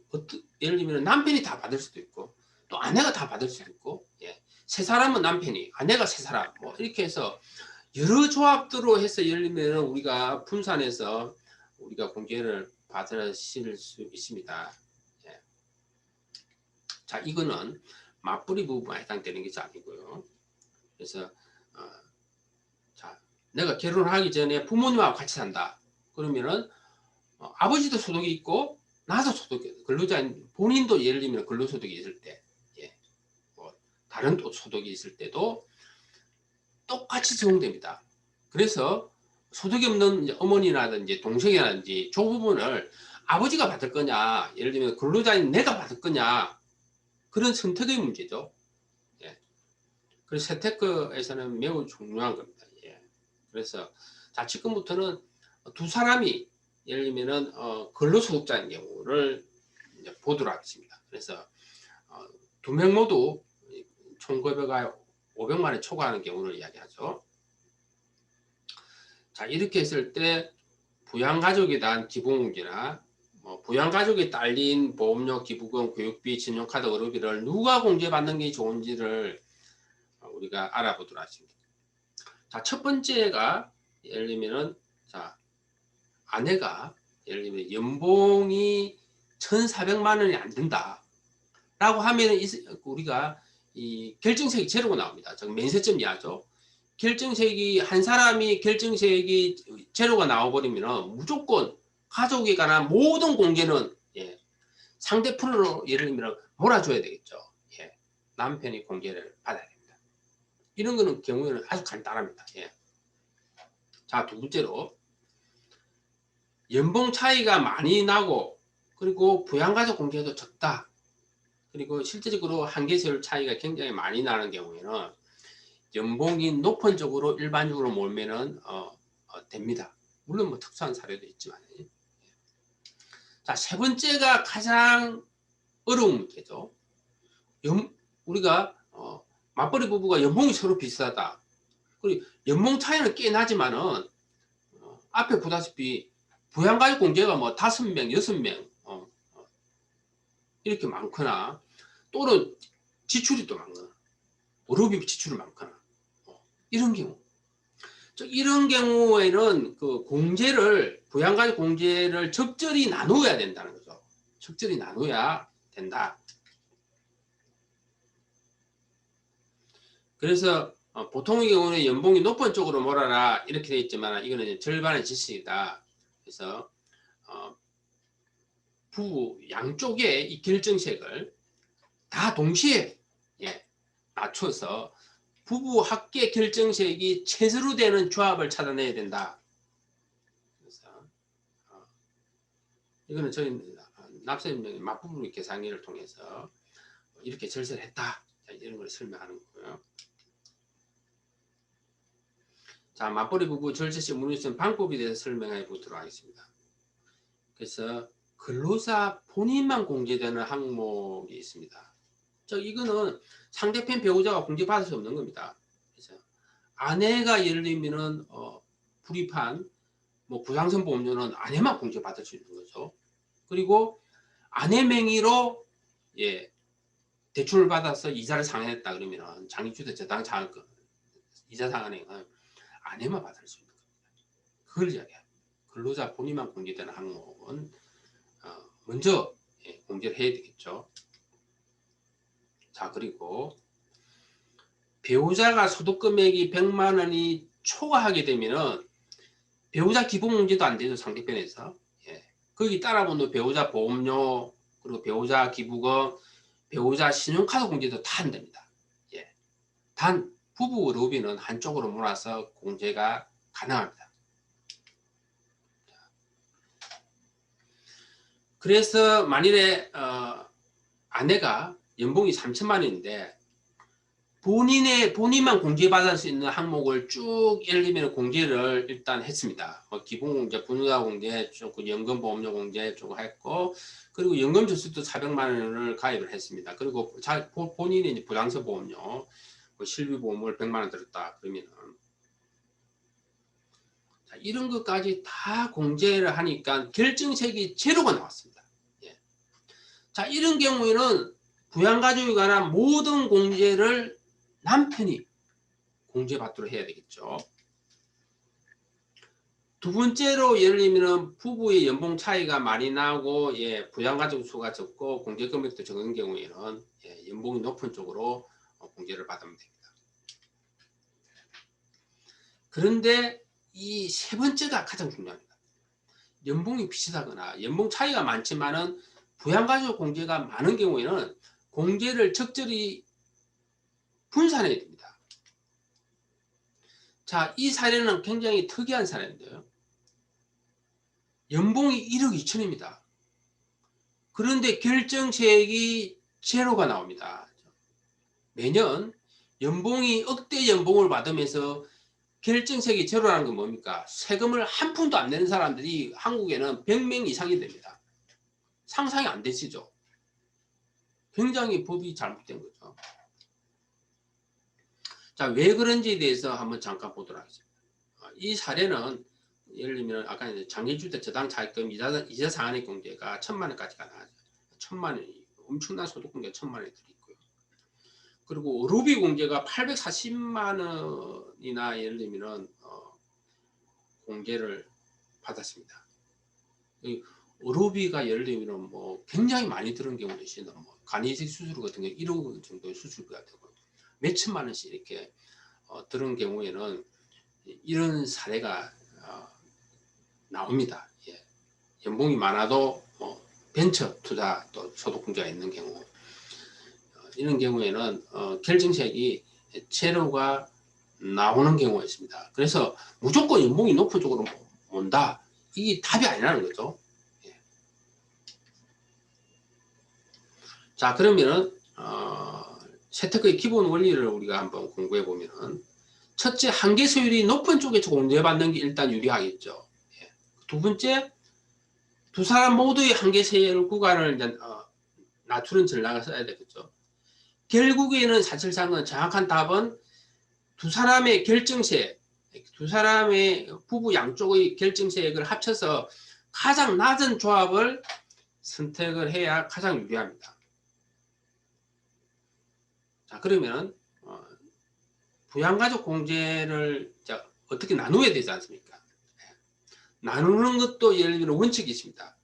예를 들면 남편이 다 받을 수도 있고 또 아내가 다 받을 수도 있고, 3사람은 남편이, 아내가 3사람 이렇게 해서 여러 조합들로 해서 예를 들면 우리가 분산해서 우리가 공제를 받으실 수 있습니다. 자, 이거는 맞벌이 부부만 해당되는 것이 아니고요. 그래서 자, 내가 결혼하기 전에 부모님하고 같이 산다. 그러면은 아버지도 소득이 있고 나도 소득이, 근로자인 본인도 예를 들면 근로소득이 있을 때 다른 또 소득이 있을 때도 똑같이 적용됩니다. 그래서 소득이 없는 어머니라든지 동생이라든지 조부모를 아버지가 받을 거냐, 예를 들면 근로자인 내가 받을 거냐, 그런 선택의 문제죠. 예. 그래서 재테크에서는 매우 중요한 겁니다. 예. 그래서 자, 지금부터는 두 사람이 예를 들면은 근로소득자인 경우를 이제 보도록 하겠습니다. 그래서 두 명 모두 총급여가 500만 원 초과하는 경우를 이야기하죠. 자, 이렇게 했을 때 부양가족에 대한 기본공제나 부양가족에 딸린 보험료, 기부금, 교육비, 신용카드 의료비를 누가 공제받는 게 좋은지를 우리가 알아보도록 하겠습니다. 자, 첫 번째가 예를 들면은 자, 아내가 예를 들면 연봉이 1,400만 원이 안 된다 라고 하면 우리가 이 결정세액이 제로가 나옵니다. 즉 면세점 이하죠. 결정세액이 한 사람이 결정세액이 제로가 나와버리면 무조건 가족에 관한 모든 공제는 예, 상대 프로로 예를 들면 몰아줘야 되겠죠. 예, 남편이 공제를 받아야 됩니다. 이런 거는 경우에는 아주 간단합니다. 예. 자, 두 번째로 연봉 차이가 많이 나고 그리고 부양가족 공제도 적다. 그리고 실제적으로 한계세율 차이가 굉장히 많이 나는 경우에는 연봉이 높은 쪽으로 일반적으로 몰면은 됩니다. 물론 뭐 특수한 사례도 있지만. 자, 세 번째가 가장 어려운 문제죠. 우리가 맞벌이 부부가 연봉이 서로 비슷하다. 그리고 연봉 차이는 꽤 나지만은 앞에 보다시피 부양가족 공제가 뭐 5명, 6명 이렇게 많거나 또는 지출이 또 많거나 의료비 지출이 많거나 이런 경우. 이런 경우에는 그 공제를 부양가족 공제를 적절히 나누어야 된다는 거죠. 적절히 나눠야 된다. 그래서 보통의 경우는 연봉이 높은 쪽으로 몰아라 이렇게 되어 있지만 이거는 절반의 지식이다. 그래서 부부 양쪽의 이 결정색을 다 동시에 맞춰서 부부 합계 결정색이 최소로 되는 조합을 찾아내야 된다. 그래서 이거는 저희 납세인명의 맞부부 계산기를 통해서 이렇게 절세를 했다. 이런 걸 설명하는 거고요. 자, 맞벌이 부부 절세 시 문의선 방법에 대해서 설명해 보도록 하겠습니다. 그래서 근로자 본인만 공제되는 항목이 있습니다. 이거는 상대편 배우자가 공제받을 수 없는 겁니다. 그래서 아내가 예를 들면은 불입한 뭐 부상선 보험료는 아내만 공제받을 수 있는 거죠. 그리고 아내 명의로 대출을 받아서 이자를 상환했다 그러면 장기주택 저당 장학금 이자 상환액은 아내만 받을 수 있는 겁니다. 그걸 이야기합니다. 근로자 본인만 공제되는 항목은 먼저 공제를 해야 되겠죠. 자, 그리고 배우자가 소득금액이 100만 원이 초과하게 되면은 배우자 기본공제도 안 되죠. 상대편에서. 거기 따라붙는 배우자 보험료 그리고 배우자 기부금 배우자 신용카드 공제도 다 안 됩니다. 단 부부 의료비는 한쪽으로 몰아서 공제가 가능합니다. 그래서 만일에 아내가 연봉이 3천만 원인데 본인만 공제받을 수 있는 항목을 쭉 예를 들면 공제를 일단 했습니다. 기본공제, 분유자공제, 조금 연금보험료 공제 조금 했고 그리고 연금저축도 400만 원을 가입을 했습니다. 그리고 본인이 이제 부당세보험료, 실비보험을 100만 원 들었다 그러면은 자, 이런 것까지 다 공제를 하니까 결정세액이 제로가 나왔습니다. 자, 이런 경우에는 부양가족에 관한 모든 공제를 남편이 공제받도록 해야 되겠죠. 두 번째로 예를 들면 부부의 연봉 차이가 많이 나고 부양가족 수가 적고 공제 금액도 적은 경우에는 연봉이 높은 쪽으로 공제를 받으면 됩니다. 그런데 이 세 번째가 가장 중요합니다. 연봉이 비슷하거나 연봉 차이가 많지만은 부양가족 공제가 많은 경우에는 공제를 적절히 분산해야 됩니다. 자, 이 사례는 굉장히 특이한 사례인데요. 연봉이 1억 2천입니다. 그런데 결정세액이 제로가 나옵니다. 매년 연봉이 억대 연봉을 받으면서 결정세액이 제로라는 건 뭡니까? 세금을 한 푼도 안 내는 사람들이 한국에는 100명 이상이 됩니다. 상상이 안 되시죠? 굉장히 법이 잘못된 거죠. 자, 왜 그런지에 대해서 한번 잠깐 보도록 하겠습니다. 이 사례는 예를 들면 아까 이제 장기주택 저당 차익금 이자 상한의 공제가 1,000만 원까지가 나와요. 1,000만 원이 엄청난 소득 공제가 1,000만 원이 들어있고요. 그리고 로비 공제가 840만 원이나 예를 들면 공제를 받았습니다. 로비가 예를 들면 뭐 굉장히 많이 들은 경우도 있습니다. 뭐 간이식 수술 같은 경우 1억 정도의 수술비가 되고 몇천만 원씩 이렇게 들은 경우에는 이런 사례가 나옵니다. 예. 연봉이 많아도 벤처 투자 또 소득 공제가 있는 경우 이런 경우에는 결정세액이 제로가 나오는 경우가 있습니다. 그래서 무조건 연봉이 높은 쪽으로 온다. 이게 답이 아니라는 거죠. 예. 자, 그러면은 세테크의 기본 원리를 우리가 한번 공부해 보면은 첫째, 한계소율이 높은 쪽에서 공제받는 게 일단 유리하겠죠. 예. 두 번째, 두 사람 모두의 한계세율 구간을 이제, 낮추는 전략을 써야 되겠죠. 결국에는 사실상은 정확한 답은 두 사람의 결정세, 두 사람의 부부 양쪽의 결정세액을 합쳐서 가장 낮은 조합을 선택을 해야 가장 유리합니다. 자, 그러면 부양가족 공제를 어떻게 나누어야 되지 않습니까? 나누는 것도 예를 들어 원칙이 있습니다.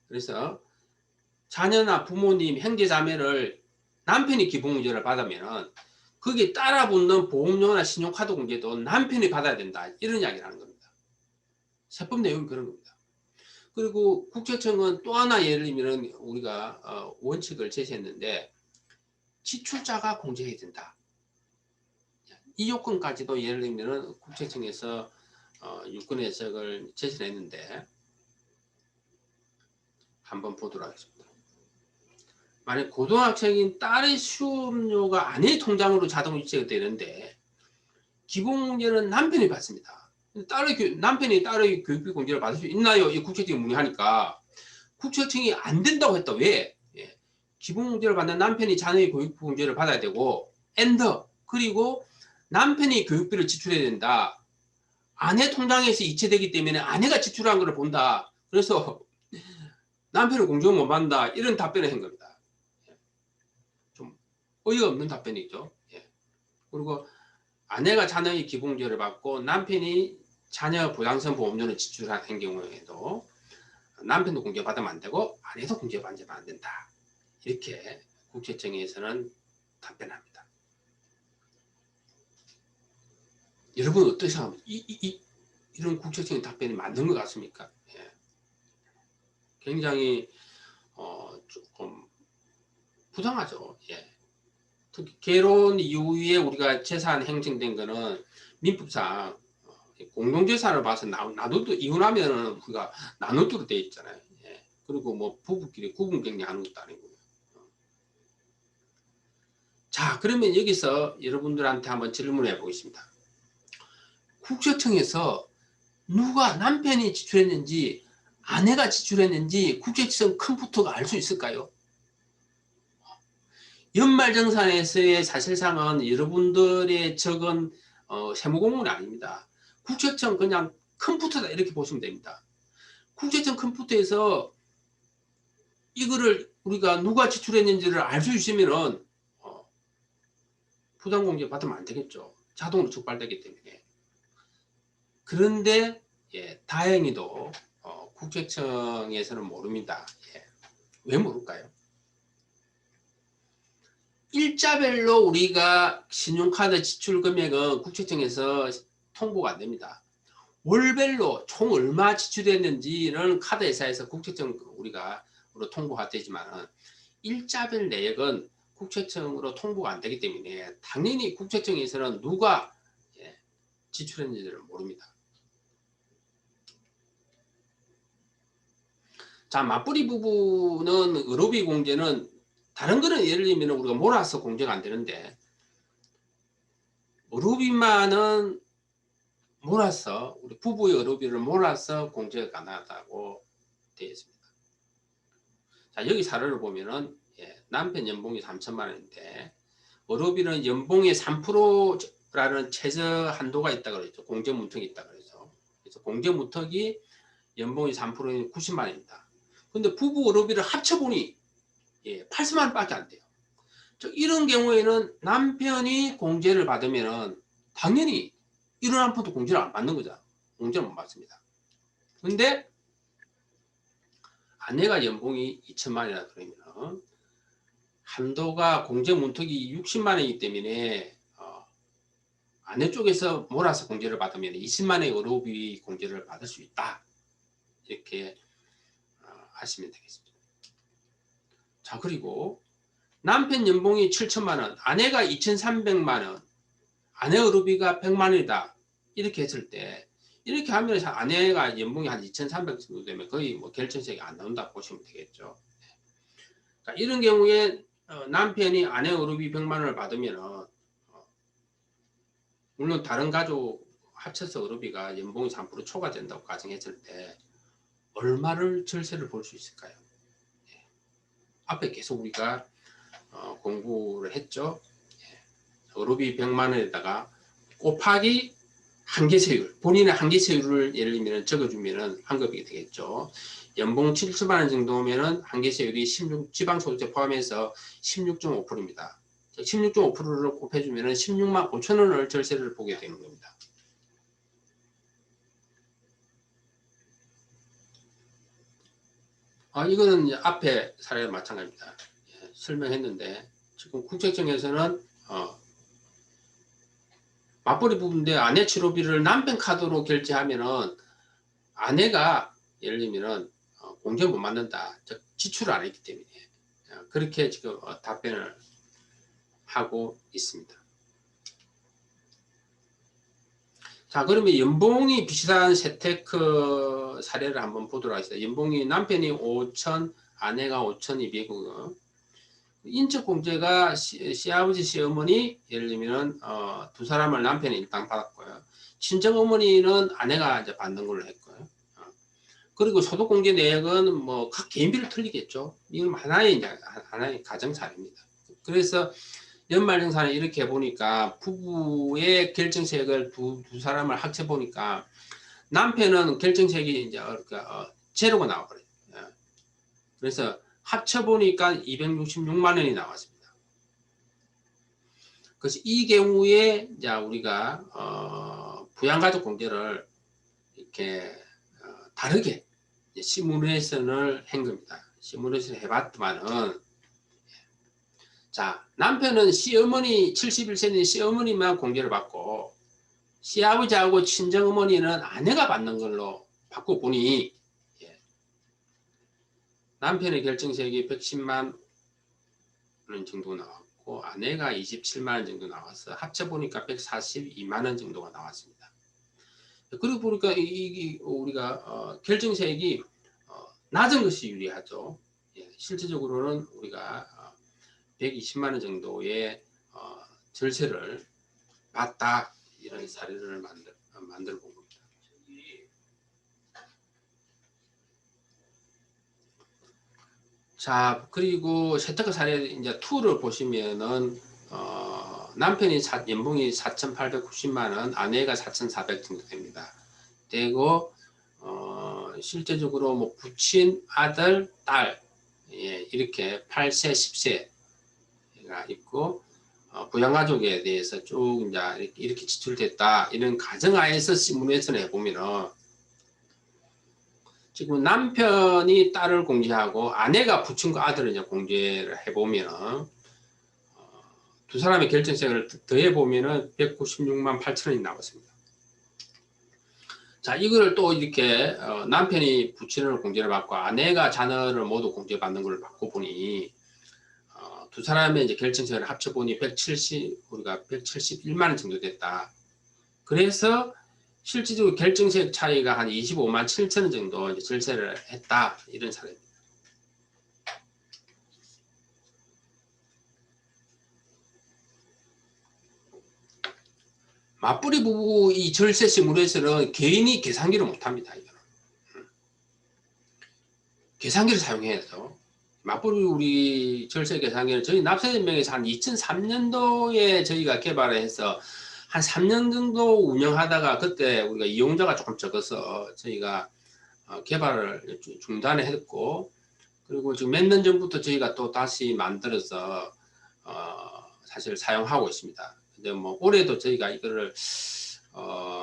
그래서 자녀나 부모님, 형제자매를 남편이 기본공제를 받으면 거기에 따라 붙는 보험료나 신용카드 공제도 남편이 받아야 된다. 이런 이야기를 하는 겁니다. 세법 내용이 그런 겁니다. 그리고 국세청은 또 하나 예를 들면 우리가 원칙을 제시했는데 지출자가 공제해야 된다. 이 요건까지도 예를 들면 국세청에서 유권 해석을 제시했는데 한번 보도록 하겠습니다. 만약 고등학생인 딸의 수업료가 아내의 통장으로 자동 이체가 되는데 기본공제는 남편이 받습니다. 남편이 딸의 교육비 공제를 받을 수 있나요? 이 국세청이 문의하니까 국세청이 안 된다고 했다. 왜? 예. 기본공제를 받는 남편이 자녀의 교육비 공제를 받아야 되고 그리고 남편이 교육비를 지출해야 된다. 아내 통장에서 이체되기 때문에 아내가 지출한 것을 본다. 그래서 남편은 공제를 못 받는다. 이런 답변을 한 겁니다. 좀 어이가 없는 답변이죠. 예. 그리고 아내가 자녀의 기본공제를 받고 남편이 자녀 부양성 보험료를 지출한 경우에도 남편도 공제받으면 안 되고 아내도 공제받으면 안 된다. 이렇게 국세청에서는 답변합니다. 여러분 어떻게 생각합니까? 이런 국세청의 답변이 맞는 것 같습니까? 예. 굉장히 조금 부당하죠. 예. 특히 결혼 이후에 우리가 재산 행정된 거는 민법상 공동재산을 봐서 나누도 이혼하면 우리가 나누도록 되어 있잖아요. 예. 그리고 뭐 부부끼리 구분격리하는 것도 아니고요. 자, 그러면 여기서 여러분들한테 한번 질문을 해보겠습니다. 국세청에서 누가 남편이 지출했는지 아내가 지출했는지 국세청 컴퓨터가 알 수 있을까요? 연말정산에서의 사실상은 여러분들의 적은 세무공무원이 아닙니다. 국세청 그냥 컴퓨터다 이렇게 보시면 됩니다. 국세청 컴퓨터에서 이거를 우리가 누가 지출했는지를 알 수 있으면은 부당공제 받으면 안 되겠죠. 자동으로 적발되기 때문에. 그런데 예, 다행히도 국세청에서는 모릅니다. 예. 왜 모를까요? 일자별로 우리가 신용카드 지출 금액은 국세청에서 통보가 안 됩니다. 월별로 총 얼마 지출했는지는 카드 회사에서 국세청 우리가 통보가 되지만 일자별 내역은 국세청으로 통보가 안 되기 때문에 당연히 국세청에서는 누가 지출했는지를 모릅니다. 자, 맞벌이 부부는 의료비 공제는 다른 거는 예를 들면 우리가 몰아서 공제가 안 되는데 의료비만은 몰아서 우리 부부의 의료비를 몰아서 공제가 가능하다고 되어 있습니다. 자, 여기 사례를 보면은 남편 연봉이 3천만 원인데 의료비는 연봉의 3%라는 최저 한도가 있다 그랬죠. 공제 문턱이 있다 그래서. 그래서 공제 문턱이 연봉이 3%인 90만 원입니다. 근데 부부 의료비를 합쳐보니 80만 원밖에 안 돼요. 이런 경우에는 남편이 공제를 받으면 당연히 이런 남편도 공제를 안 받는 거죠. 공제를 못 받습니다. 근데 아내가 연봉이 2천만 원이라 그러면 한도가 공제 문턱이 60만 원이기 때문에 아내 쪽에서 몰아서 공제를 받으면 20만 원의 의료비 공제를 받을 수 있다. 이렇게 하시면 되겠습니다. 자, 그리고 남편 연봉이 7천만 원, 아내가 2,300만 원, 아내 의료비가 100만 원이다. 이렇게 했을 때 이렇게 하면 아내가 연봉이 한 2,300 정도 되면 거의 뭐 결정세가 안 나온다 보시면 되겠죠. 자, 이런 경우에 남편이 아내 의료비 100만 원을 받으면 물론 다른 가족 합쳐서 의료비가 연봉이 3% 초과된다고 가정했을 때 얼마를 절세를 볼 수 있을까요? 앞에 계속 우리가 공부를 했죠. 의료비 100만 원에다가 곱하기 한계세율, 본인의 한계세율을 예를 들면 적어주면 환급이 되겠죠. 연봉 7천만 원 정도면 한계세율이 16, 지방소득세 포함해서 16.5%입니다. 16.5%를 곱해주면 16만 5천 원을 절세를 보게 되는 겁니다. 이거는 앞에 사례와 마찬가지입니다. 설명했는데 지금 국세청에서는 맞벌이 부부인데 아내 치료비를 남편 카드로 결제하면은 아내가 예를 들면 공제 못 받는다, 즉 지출을 안 했기 때문에 그렇게 지금 답변을 하고 있습니다. 자, 그러면 연봉이 비슷한 재테크 사례를 한번 보도록 하겠습니다. 연봉이 남편이 5천, 아내가 5,200원. 인적공제가 시아버지, 시어머니, 예를 들면 두 사람을 남편이 일단 받았고요. 친정어머니는 아내가 이제 받는 걸로 했고요. 그리고 소득공제 내역은 뭐 각 개인별로 틀리겠죠. 이건 하나의 가정 사례입니다. 그래서 연말정산을 이렇게 해보니까 부부의 결정세액을 두 사람을 합쳐 보니까 남편은 결정세액이 이제 제로가 나와버려요. 그래서 합쳐 보니까 266만 원이 나왔습니다. 그래서 이 경우에 이제 우리가 부양가족 공제를 이렇게 다르게 시뮬레이션을 한 겁니다. 시뮬레이션을 해봤더만은 자, 남편은 시어머니 71세인 시어머니만 공제를 받고 시아버지하고 친정어머니는 아내가 받는 걸로 바꿔보니 남편의 결정세액이 110만 원 정도 나왔고 아내가 27만 원 정도 나와서 합쳐보니까 142만 원 정도가 나왔습니다. 그리고 보니까 우리가 결정세액이 낮은 것이 유리하죠. 실제적으로는 우리가 120만 원 정도의 절세를 받다, 이런 사례를 만들어 본 겁니다. 자, 그리고 재테크 사례 이제 2를 보시면은 남편이 연봉이 4,890만 원, 아내가 4,400 정도 됩니다. 되고 실제적으로 뭐 부친, 아들, 딸 이렇게 8세, 10세가 있고 부양가족에 대해서 쭉 이제 이렇게 지출됐다, 이런 가정하에서 시뮬레이션을 해보면은 지금 남편이 딸을 공제하고 아내가 부친과 아들을 이제 공제를 해보면은 두 사람의 결정세액을 더해보면은 196만 8천 원이 나왔습니다. 자, 이거를 또 이렇게 남편이 부친을 공제를 받고 아내가 자녀를 모두 공제받는 걸 받고 보니 두 사람의 이제 결정세를 합쳐보니 우리가 171만 원 정도 됐다. 그래서 실질적으로 결정세 차이가 한 25만 7천 원 정도 이제 절세를 했다. 이런 사례입니다. 맞벌이 부부 이 절세 시뮬레이션은 개인이 계산기를 못합니다. 이거는. 계산기를 사용해야죠. 맞벌이 우리 절세 계산기는 저희 납세연맹에서 한 2003년도에 저희가 개발을 해서 한 3년 정도 운영하다가 그때 우리가 이용자가 조금 적어서 저희가 개발을 중단을 했고, 그리고 지금 몇 년 전부터 저희가 또 다시 만들어서 사실 사용하고 있습니다. 근데 뭐 올해도 저희가 이거를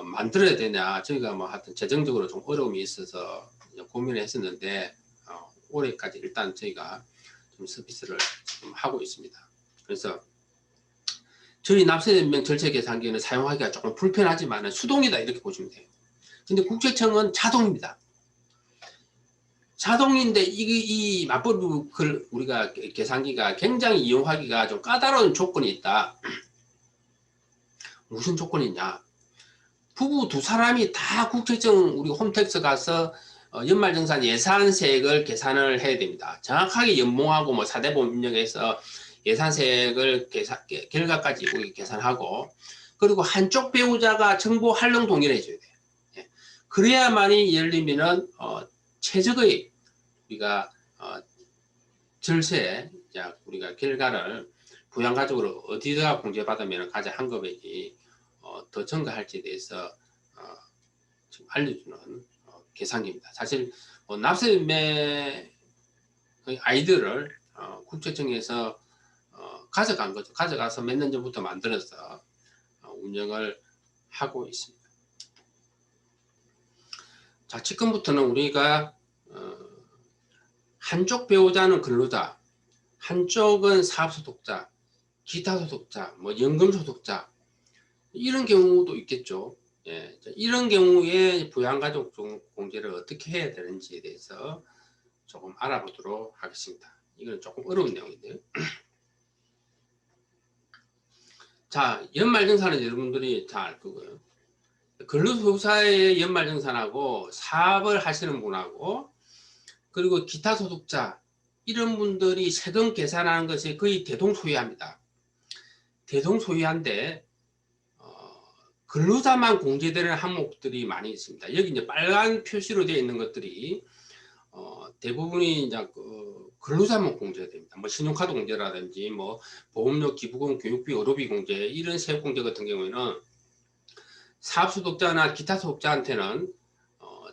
만들어야 되냐, 저희가 뭐 하여튼 재정적으로 좀 어려움이 있어서 고민을 했었는데 올해까지 일단 저희가 좀 서비스를 좀 하고 있습니다. 그래서 저희 납세연맹 절세 계산기는 사용하기가 조금 불편하지만 수동이다 이렇게 보시면 돼요. 근데 국세청은 자동입니다. 자동인데 이 맞벌이 우리가 계산기가 굉장히 이용하기가 좀 까다로운 조건이 있다. 무슨 조건이 있냐? 부부 두 사람이 다 국세청 우리 홈택스 가서 연말정산 예산세액을 계산을 해야 됩니다. 정확하게 연봉하고 뭐 사대보험 입력해서 예산세액을 결과까지 계산하고, 그리고 한쪽 배우자가 정보 활용 동의를 해줘야 돼요. 예. 그래야만이 예를 들면은 최적의 우리가 절세 우리가 결과를 부양가족으로 어디다가 공제받으면 가장 한금액이 더 증가할지에 대해서 지금 알려주는 계산기입니다. 사실 납세연맹의 아이들을 국세청에서 가져간 거죠. 가져가서 몇 년 전부터 만들어서 운영을 하고 있습니다. 자, 지금부터는 우리가 한쪽 배우자는 근로자, 한쪽은 사업소득자, 기타소득자, 뭐 연금소득자, 이런 경우도 있겠죠. 예, 이런 경우에 부양가족 공제를 어떻게 해야 되는지에 대해서 조금 알아보도록 하겠습니다. 이건 조금 어려운 내용인데요. 자, 연말정산은 여러분들이 다 알 거고요. 근로소득자의 연말정산하고 사업을 하시는 분하고 그리고 기타 소득자 이런 분들이 세금 계산하는 것이 거의 대동소이합니다. 대동소이한데 근로자만 공제되는 항목들이 많이 있습니다. 여기 이제 빨간 표시로 되어 있는 것들이 대부분이 이제 근로자만 공제됩니다. 뭐 신용카드 공제라든지 뭐 보험료, 기부금, 교육비, 의료비 공제 이런 세액 공제 같은 경우에는 사업소득자나 기타 소득자한테는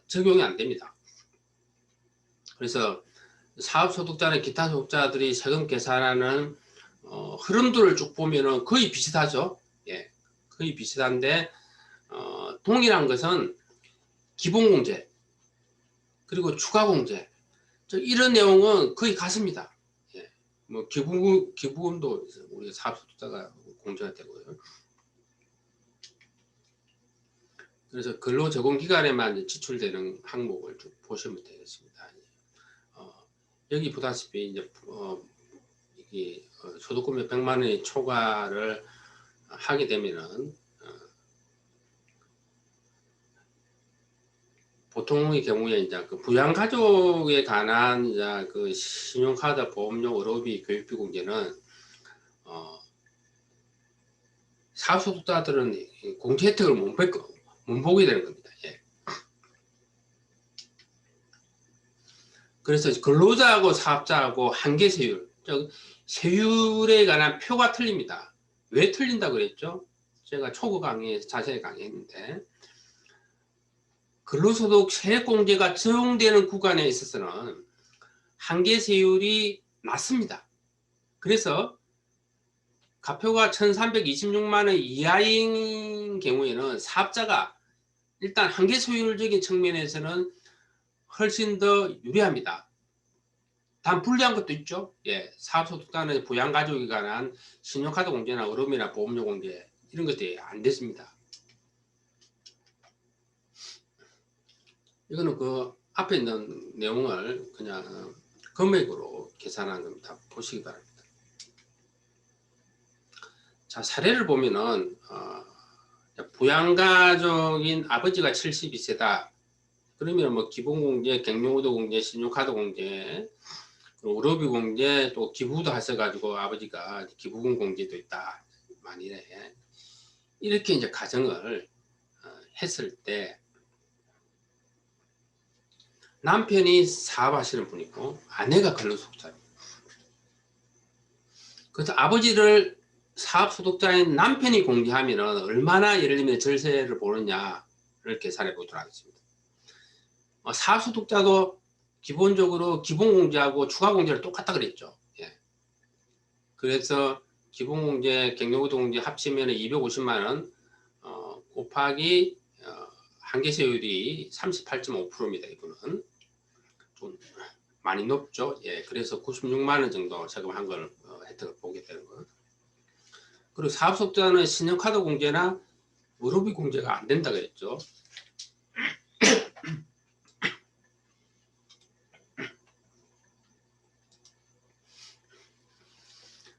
적용이 안 됩니다. 그래서 사업소득자나 기타 소득자들이 세금 계산하는 흐름들을 쭉 보면은 거의 비슷하죠. 예, 거의 비슷한데 동일한 것은 기본공제 그리고 추가공제 이런 내용은 거의 같습니다. 예, 뭐 기부금도 우리 사업소득자가 공제가 되고요. 그래서 근로적용기간에만 지출되는 항목을 쭉 보시면 되겠습니다. 여기 보다시피 이제 이게 소득금액 100만 원의 초과를 하게 되면은 보통의 경우에 이제 그 부양가족에 관한 이제 그 신용카드, 보험료, 의료비, 교육비 공제는 사업소득자들은 공제 혜택을 못 보게 되는 겁니다. 예. 그래서 근로자하고 사업자하고 한계세율, 즉 세율에 관한 표가 틀립니다. 왜 틀린다 그랬죠? 제가 초급 강의에서 자세히 강의했는데 근로소득 세액공제가 적용되는 구간에 있어서는 한계세율이 낮습니다. 그래서 가표가 1326만 원 이하인 경우에는 사업자가 일단 한계소율적인 측면에서는 훨씬 더 유리합니다. 단 불리한 것도 있죠. 예, 사업소득자는 부양가족에 관한 신용카드 공제나 의료비나 보험료 공제 이런 것들이 안 됐습니다. 이거는 그 앞에 있는 내용을 그냥 금액으로 계산한 겁니다. 보시기 바랍니다. 자, 사례를 보면은 부양가족인 아버지가 72세다. 그러면 뭐 기본공제, 갱년후도공제, 신용카드공제, 의료비공제, 또 기부도 하셔가지고 아버지가 기부금 공제도 있다. 만일에 이렇게 이제 가정을 했을 때 남편이 사업하시는 분이고 아내가 근로소득자입니다. 그래서 아버지를 사업소득자인 남편이 공제하면 얼마나 예를 들면 절세를 보느냐를 계산해 보도록 하겠습니다. 사업소득자도 기본적으로 기본공제하고 추가공제를 똑같다 그랬죠. 예. 그래서 기본공제, 갱년후도공제 합치면 250만원 곱하기 한계세율이 38.5%입니다. 이분은 좀 많이 높죠. 예, 그래서 96만원 정도 세금한 걸 혜택을 보게 되는 거. 그리고 사업소득자는 신용카드 공제나 의료비 공제가 안 된다 그랬죠.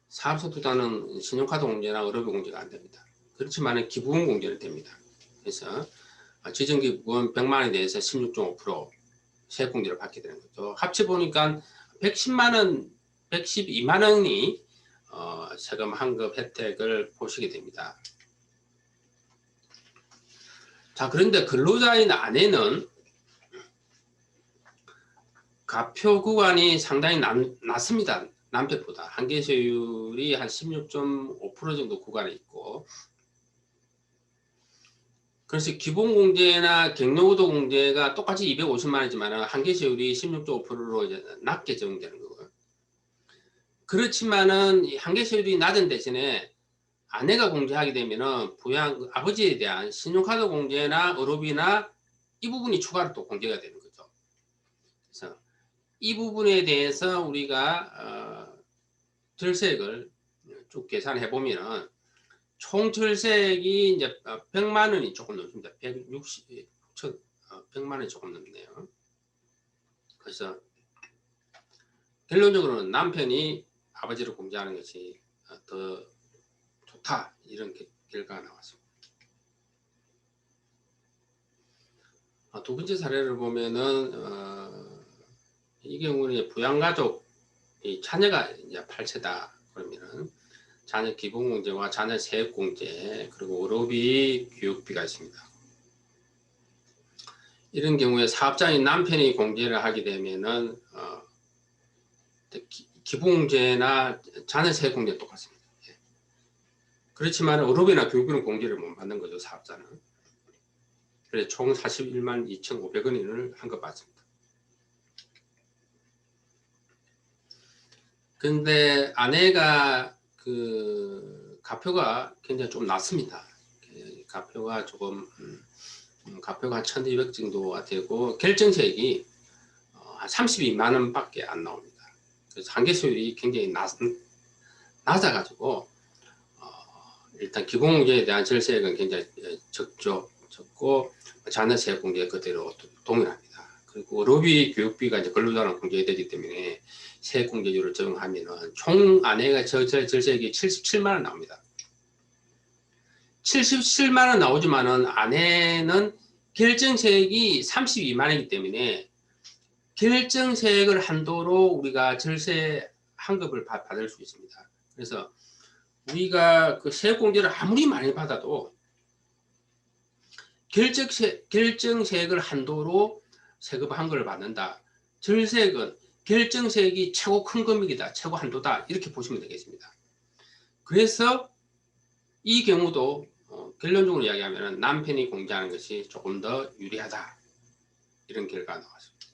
사업소득자는 신용카드 공제나 의료비 공제가 안 됩니다. 그렇지만 기부금 공제는 됩니다. 그래서 지정기부금 100만원에 대해서 16.5% 세액공제를 받게 되는 거죠. 합쳐 보니까 110만원, 112만원이 세금 환급 혜택을 보시게 됩니다. 자, 그런데 근로자인 아내는 가표 구간이 상당히 낮습니다. 남편보다. 한계세율이 한 16.5% 정도 구간에 있고, 그래서 기본공제나 갱년후도 공제가 똑같이 250만원이지만 한계세율이 16.5%로 낮게 적용되는 거고요. 그렇지만은 한계세율이 낮은 대신에 아내가 공제하게 되면은 아버지에 대한 신용카드 공제나 의료비나 이 부분이 추가로 또 공제가 되는 거죠. 그래서 이 부분에 대해서 우리가 절세액을 쭉 계산해 보면은 총 절세액이 이제 100만원이 조금 넘습니다. 100만원이 조금 넘네요. 그래서 결론적으로는 남편이 아버지를 공제하는 것이 더 좋다, 이런 결과가 나왔습니다. 두 번째 사례를 보면은 이 경우는 부양가족 자녀가 이제 8세다 그러면은 자녀 기본공제와 자녀 세액공제, 그리고 의료비, 교육비가 있습니다. 이런 경우에 사업자인 남편이 공제를 하게 되면은 기본공제나 자녀 세액공제 똑같습니다. 예. 그렇지만 의료비나 교육비는 공제를 못 받는 거죠, 사업자는. 그래서 총 41만 2,500원을 환급받습니다. 근데 아내가 가표가 굉장히 좀 낮습니다. 가표가 조금 가표가 한 1,200 정도가 되고 결정세액이 한 32만원 밖에 안 나옵니다. 그래서 한계세율이 굉장히 낮아가지고 일단 기본공제에 대한 절세액은 굉장히 적고 자녀세액공제 그대로 동일합니다. 그리고 의료비, 교육비가 이제 근로자랑 공제되기 때문에 세액공제율을 적용하면은 총 아내가 절세액이 77만원 나옵니다. 77만원 나오지만은 아내는 결정세액이 32만원이기 때문에 결정세액을 한도로 우리가 절세 환급을 받을 수 있습니다. 그래서 우리가 그 세액공제를 아무리 많이 받아도 결정세액을 한도로 세금 환급을 받는다. 절세액은 결정세액이 최고 큰 금액이다. 최고 한도다. 이렇게 보시면 되겠습니다. 그래서 이 경우도 결론적으로 이야기하면 남편이 공제하는 것이 조금 더 유리하다. 이런 결과가 나왔습니다.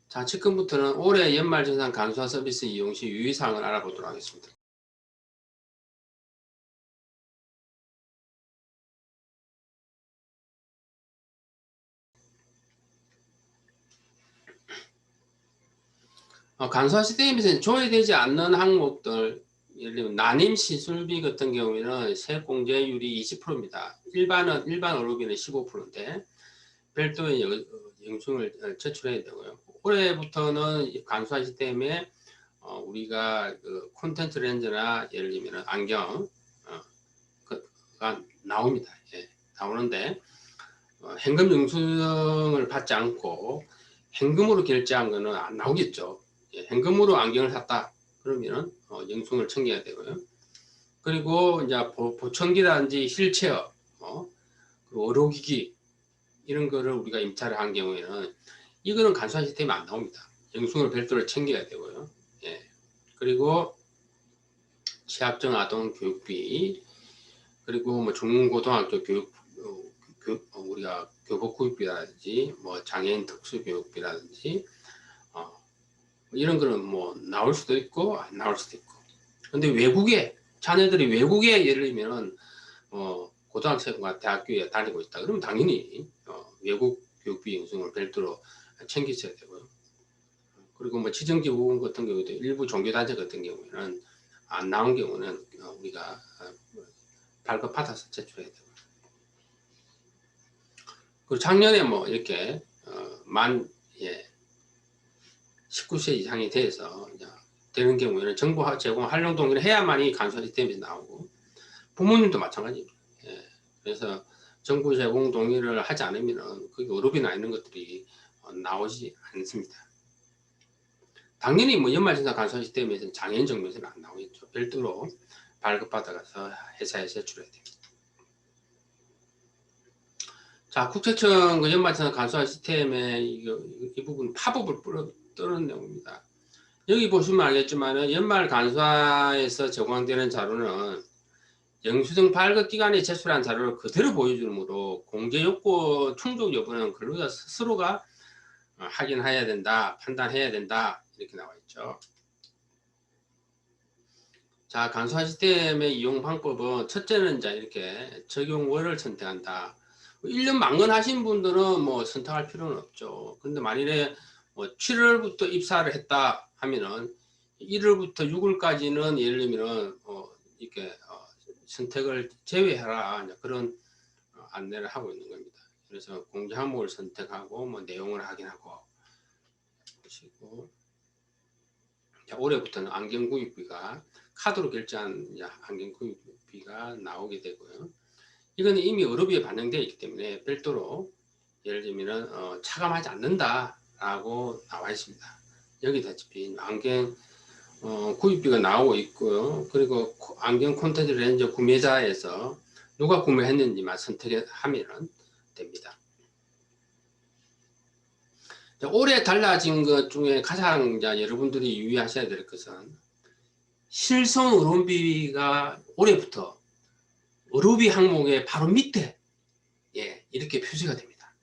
자, 지금부터는 올해 연말정산 간소화 서비스 이용 시 유의사항을 알아보도록 하겠습니다. 간소화 시스템에서는 조회되지 않는 항목들, 예를 들면 난임 시술비 같은 경우에는 세액공제율이 20%입니다. 일반 의료비는 15%인데 별도의 영수증을 제출해야 되고요. 올해부터는 간소화 시스템에 우리가 그 콘텐츠 렌즈나 예를 들면 안경 가 나옵니다. 예, 나오는데 현금 영수증을 받지 않고 현금으로 결제한 거는 안 나오겠죠. 예, 현금으로 안경을 샀다 그러면 영수증을 챙겨야 되고요. 그리고 이제 보청기라든지 휠체어, 그리고 의료기기 이런 거를 우리가 임차를 한 경우에는 이거는 간소화 시스템이 안 나옵니다. 영수증을 별도로 챙겨야 되고요. 예. 그리고 취약증 아동 교육비, 그리고 뭐 중고등학교 우리가 교복 구입비라든지 뭐 장애인 특수 교육비라든지 이런 거는 뭐 나올 수도 있고 안 나올 수도 있고. 근데 외국에 자녀들이 외국에 예를 들면 고등학생과 대학교에 다니고 있다 그러면 당연히 외국 교육비 영수증을 별도로 챙기셔야 되고요. 그리고 뭐 지정기구 같은 경우도 일부 종교단체 같은 경우에는 안 나온 경우는 우리가 발급받아서 제출해야 되고요. 그리고 작년에 뭐 이렇게 만 19세 이상이 돼서 되는 경우에는 정부 제공 활용 동의를 해야만이 간소화 시스템이 나오고 부모님도 마찬가지입니다. 예. 그래서 정부 제공 동의를 하지 않으면 그게 의료비나 이런 것들이 나오지 않습니다. 당연히 뭐 연말정산 간소화 시스템에서는 장애인 정면에서는 안 나오겠죠. 별도로 발급받아가서 회사에 제출해야 됩니다. 자, 국세청 그 연말정산 간소화 시스템의 이 부분 팝업을 뜨는 내용입니다. 여기 보시면 알겠지만 연말 간소화에서 제공되는 자료는 영수증 발급 기간에 제출한 자료를 그대로 보여주므로 공개 요건 충족 여부는 근로자 스스로가 확인해야 된다, 판단해야 된다 이렇게 나와 있죠. 자, 간소화 시스템의 이용 방법은 첫째는 이제 이렇게 적용월을 선택한다. 1년 만건하신 분들은 뭐 선택할 필요는 없죠. 근데 만일에 뭐 7월부터 입사를 했다 하면은 1월부터 6월까지는 예를 들면 이렇게 선택을 제외하라 그런 안내를 하고 있는 겁니다. 그래서 공제 항목을 선택하고 뭐 내용을 확인하고 보시고, 자, 올해부터는 안경 구입비가 카드로 결제한 안경 구입비가 나오게 되고요. 이건 이미 의료비에 반영되어 있기 때문에 별도로 예를 들면 차감하지 않는다라고 나와 있습니다. 여기 다시피 안경 구입비가 나오고 있고요. 그리고 안경 콘택트 렌즈 구매자에서 누가 구매했는지만 선택하면 됩니다. 자, 올해 달라진 것 중에 가장 여러분들이 유의하셔야 될 것은 실손 의료비가 올해부터 의료비 항목의 바로 밑에 이렇게 표시가 됩니다.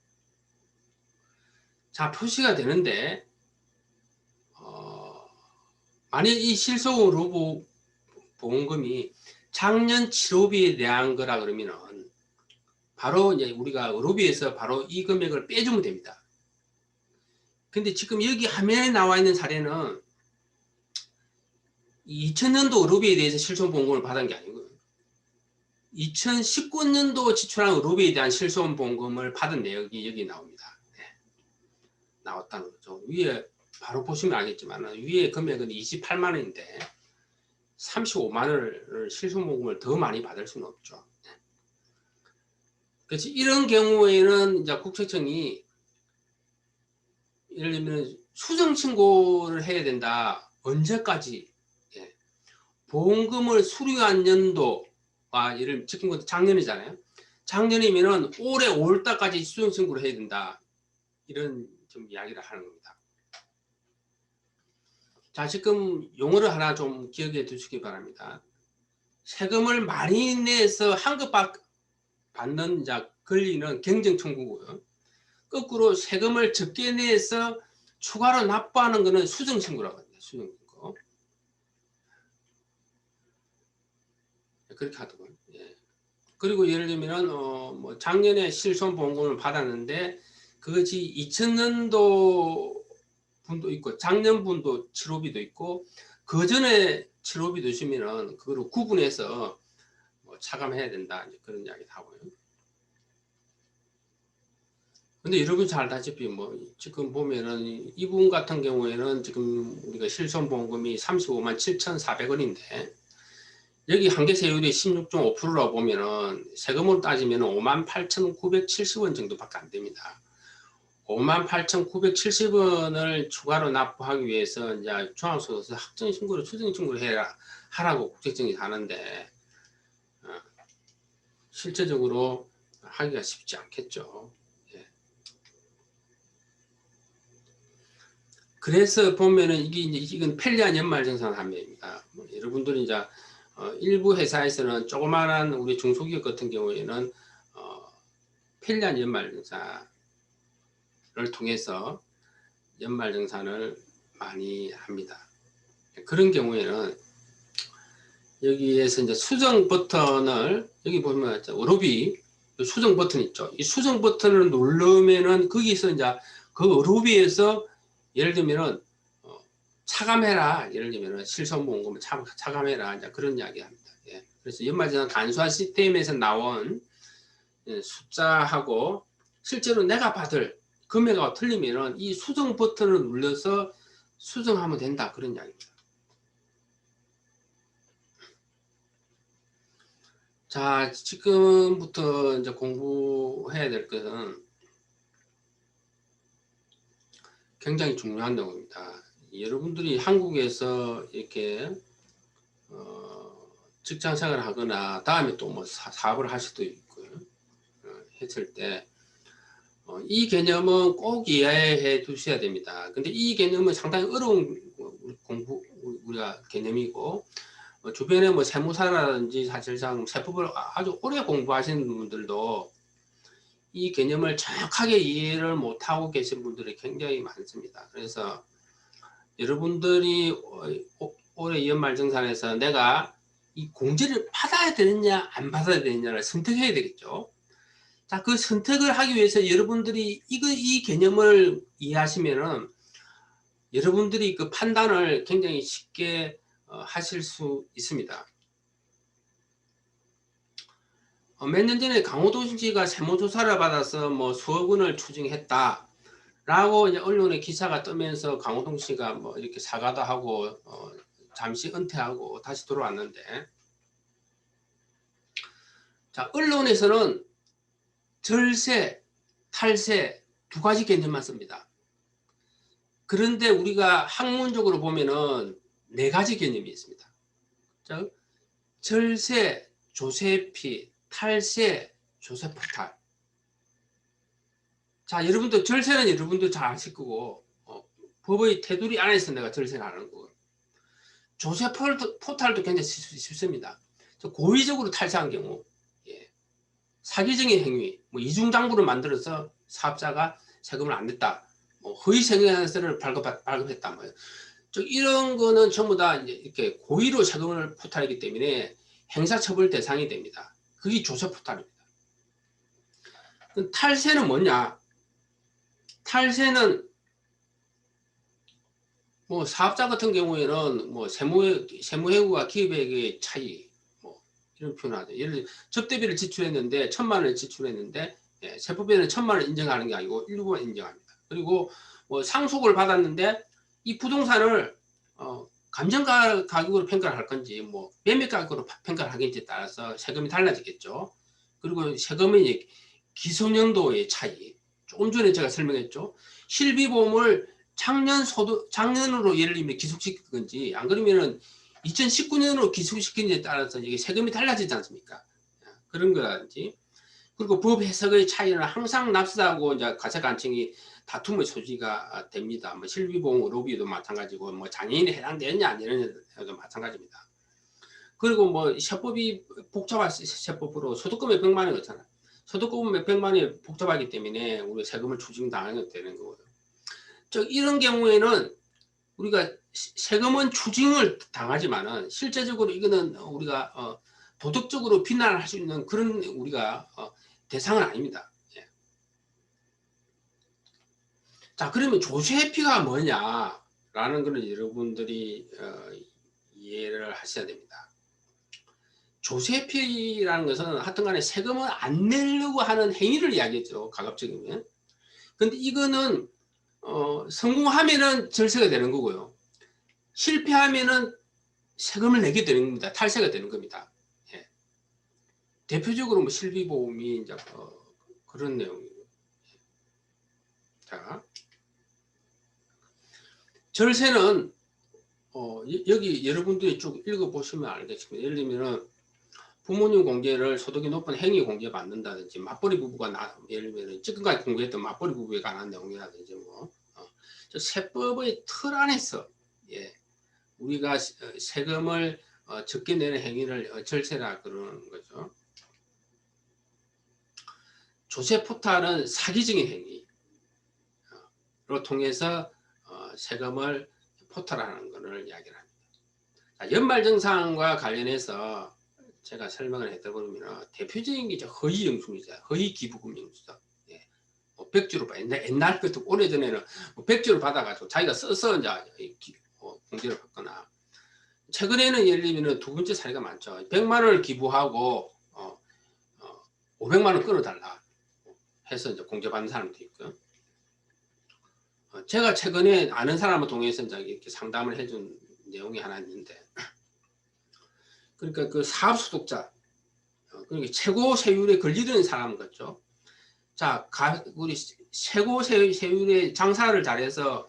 자, 표시가 되는데 만약 이 실손 의료 보험금이 작년 치료비에 대한 거라 그러면은 바로 이제 우리가 의료비에서 바로 이 금액을 빼주면 됩니다. 근데 지금 여기 화면에 나와 있는 사례는 2000년도 의료비에 대해서 실손보험금을 받은 게 아니고요. 2019년도 지출한 의료비에 대한 실손보험금을 받은 내역이 여기 나옵니다. 나왔다는 거죠. 위에 바로 보시면 알겠지만 위에 금액은 28만 원인데 35만 원을 실손보험금을 더 많이 받을 수는 없죠. 그래서 이런 경우에는 이제 국세청이 예를 들면 수정 신고를 해야 된다. 언제까지? 보험금을 수령한 연도와 예를 지금 작년이잖아요. 작년이면은 올해 5월달까지 수정 신고를 해야 된다. 이런 좀 이야기를 하는 겁니다. 자, 지금 용어를 하나 좀 기억해 두시기 바랍니다. 세금을 많이 내서 환급 받는 권리는 경정 청구고요. 거꾸로 세금을 적게 내서 추가로 납부하는 것은 수정 신고라고 합니다. 수정 신고. 그렇게 하더군요. 그리고 예를 들면 뭐 작년에 실손보험금을 받았는데 그것이 2000년도 분도 있고 작년 분도 치료비도 있고 그 전에 치료비도 있으면은 그거를 구분해서 뭐 차감해야 된다 이제 그런 이야기도 하고요. 근데 여러분 잘 알다시피 뭐 지금 보면은 이분 같은 경우에는 지금 우리가 실손보험금이 35만 7,400원인데 여기 한계세율이 16.5%라고 보면은 세금으로 따지면 58,970원 정도밖에 안 됩니다. 58,970원을 추가로 납부하기 위해서 이제 종합소득세 확정신고를 추정신고를 하라고 국세청이 하는데 실제적으로 하기가 쉽지 않겠죠. 예. 그래서 보면은 이건 편리한 연말정산 판매입니다. 여러분들이 이제 일부 회사에서는 조그마한 우리 중소기업 같은 경우에는 편리한 연말정산을 통해서 연말정산을 많이 합니다. 그런 경우에는 여기에서 이제 수정 버튼을 여기 보면 어로비 수정 버튼 있죠. 이 수정 버튼을 누르면은 거기서 이제 그 어로비에서 예를 들면은 차감해라. 예를 들면은 실손보험금을 차감해라. 이제 그런 이야기 합니다. 예. 그래서 연말정산 간소화 시스템에서 나온 숫자하고 실제로 내가 받을 금액하고 틀리면은 이 수정 버튼을 눌러서 수정하면 된다. 그런 이야기입니다. 자, 지금부터 이제 공부해야 될 것은 굉장히 중요한 내용입니다. 여러분들이 한국에서 이렇게 직장 생활을 하거나 다음에 또 뭐 사업을 할 수도 있고요. 했을 때 이 개념은 꼭 이해해 두셔야 됩니다. 근데 이 개념은 상당히 어려운 우리가 개념이고 주변에 뭐 세무사라든지 사실상 세법을 아주 오래 공부하시는 분들도 이 개념을 정확하게 이해를 못하고 계신 분들이 굉장히 많습니다. 그래서 여러분들이 올해 연말정산에서 내가 이 공제를 받아야 되느냐 안 받아야 되느냐를 선택해야 되겠죠. 자, 그 선택을 하기 위해서 여러분들이 이 개념을 이해하시면은 여러분들이 그 판단을 굉장히 쉽게 하실 수 있습니다. 몇 년 전에 강호동씨가 세무조사를 받아서 뭐 수억 원을 추징했다 라고 이제 언론에 기사가 뜨면서 강호동 씨가 뭐 이렇게 사과도 하고 잠시 은퇴하고 다시 들어왔는데, 자, 언론에서는 절세, 탈세 두 가지 개념만 씁니다. 그런데 우리가 학문적으로 보면은 네 가지 개념이 있습니다. 자, 절세, 조세피, 탈세, 조세포탈. 자, 여러분들 절세는 여러분들 잘 아실 거고 법의 테두리 안에서 내가 절세를 하는 거고, 조세 포탈도 굉장히 쉽습니다. 고의적으로 탈세한 경우, 예. 사기적인 행위, 뭐 이중장부를 만들어서 사업자가 세금을 안 냈다, 뭐 허위 세금세를 발급했다, 뭐 이런 거는 전부 다 이제 이렇게 고의로 세금을 포탈하기 때문에 행사처벌 대상이 됩니다. 그게 조세 포탈입니다. 탈세는 뭐냐? 탈세는 뭐 사업자 같은 경우에는 뭐 세무회구와 기업회계의 차이, 뭐 이런 표현을 하죠. 예를 들어 접대비를 지출했는데 1,000만 원을 지출했는데 세법에는 1,000만 원 인정하는 게 아니고 일부만 인정합니다. 그리고 뭐 상속을 받았는데 이 부동산을 감정가 가격으로 평가를 할 건지 뭐 매매 가격으로 평가를 하겠지에 따라서 세금이 달라지겠죠. 그리고 세금의 기소년도의 차이, 조금 전에 제가 설명했죠. 실비보험을 작년으로 예를 들면 기속시킨 건지 안 그러면은 2019년으로 기속시킨지에 따라서 이게 세금이 달라지지 않습니까? 그런 거라든지, 그리고 법 해석의 차이는 항상 납세하고 이제 가세관청이 다툼의 소지가 됩니다. 뭐 실비보험 로비도 마찬가지고 뭐 장애인에 해당되느냐 안 되느냐도 마찬가지입니다. 그리고 뭐 세법이 복잡한 세법으로 소득금의 100만 원이 없잖아요. 소득금 몇백만 원이 복잡하기 때문에 우리 세금을 추징당하게 되는 거거든요. 이런 경우에는 우리가 세금은 추징을 당하지만은 실제적으로 이거는 우리가 도덕적으로 비난을 할 수 있는 그런 우리가 대상은 아닙니다. 예. 자, 그러면 조세회피가 뭐냐라는 거는 여러분들이 이해를 하셔야 됩니다. 조세회피라는 것은 하여튼간에 세금을 안 내려고 하는 행위를 이야기했죠. 가급적이면. 근데 이거는 성공하면은 절세가 되는 거고요. 실패하면은 세금을 내게 되는 겁니다. 탈세가 되는 겁니다. 예. 대표적으로 뭐 실비보험이 이제 그런 내용이에요. 자, 절세는 여기 여러분들이 쭉 읽어보시면 알겠습니다. 예를 들면은 부모님 공제를 소득이 높은 행위 공제 받는다든지 맞벌이 부부가 예를 들면 지금까지 공부했던 맞벌이 부부에 관한 내용이라든지 뭐 세법의 틀 안에서 예, 우리가 세금을 적게 내는 행위를 절세라 그러는 거죠. 조세 포탈은 사기적인 행위로 통해서 세금을 포탈하는 것을 이야기를 합니다. 자, 연말정산과 관련해서 제가 설명을 해드리면 대표적인 게 허위 영수이죠. 허위 기부금 영수죠. 예. 뭐 백주로 옛날 것도 오래전에는 뭐 백주를 받아가지고 자기가 써서 이제 공제를 받거나, 최근에는 예를 들면 두 번째 사례가 많죠. 100만 원을 기부하고 500만 원 끌어달라 해서 이제 공제받는 사람도 있고요. 제가 최근에 아는 사람을 통해서 이제 이렇게 상담을 해준 내용이 하나 있는데, 그러니까 그 사업소득자, 그러니까 최고 세율에 걸리는 사람 같죠. 자, 우리 최고 세율에 장사를 잘해서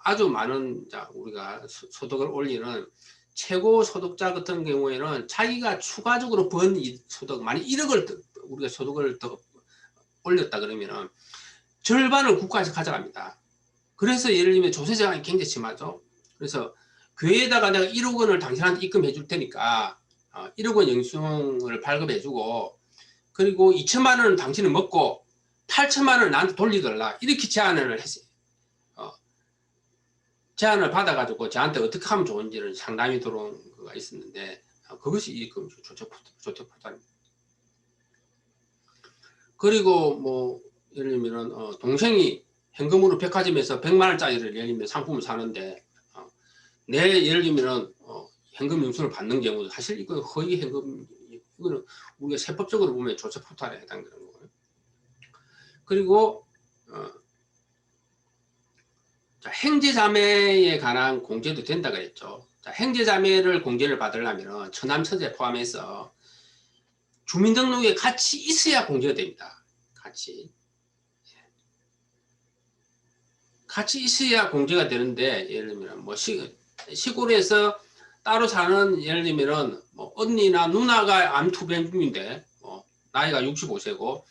아주 많은 우리가 소득을 올리는 최고 소득자 같은 경우에는 자기가 추가적으로 번 소득, 만약 1억을 우리가 소득을 더 올렸다 그러면은 절반을 국가에서 가져갑니다. 그래서 예를 들면 조세 제한이 굉장히 심하죠. 그래서 교회에다가 내가 1억 원을 당신한테 입금해 줄 테니까 1억 원 영수증을 발급해 주고, 그리고 2천만 원은 당신은 먹고 8천만 원을 나한테 돌리더라, 이렇게 제안을 했어요. 제안을 받아가지고 저한테 어떻게 하면 좋은지를 상담이 들어온 거가 있었는데, 그것이 이 조태포탈입니다. 그리고 뭐 예를 들면 동생이 현금으로 백화점에서 100만 원짜리를 예를 들면 상품을 사는데 내 예를 들면 현금 영수를 받는 경우도 사실 이거 허위 현금, 이거는 우리가 세법적으로 보면 조세포탈에 해당되는 거고요. 그리고 행제자매에 관한 공제도 된다 그랬죠. 자, 행제자매를 공제를 받으려면 처남처제 포함해서 주민등록에 같이 있어야 공제가 됩니다. 같이 있어야 공제가 되는데, 예를 들면 뭐 시골에서 따로 사는, 예를 들면 뭐 언니나 누나가 암투병 중인데 나이가 65세고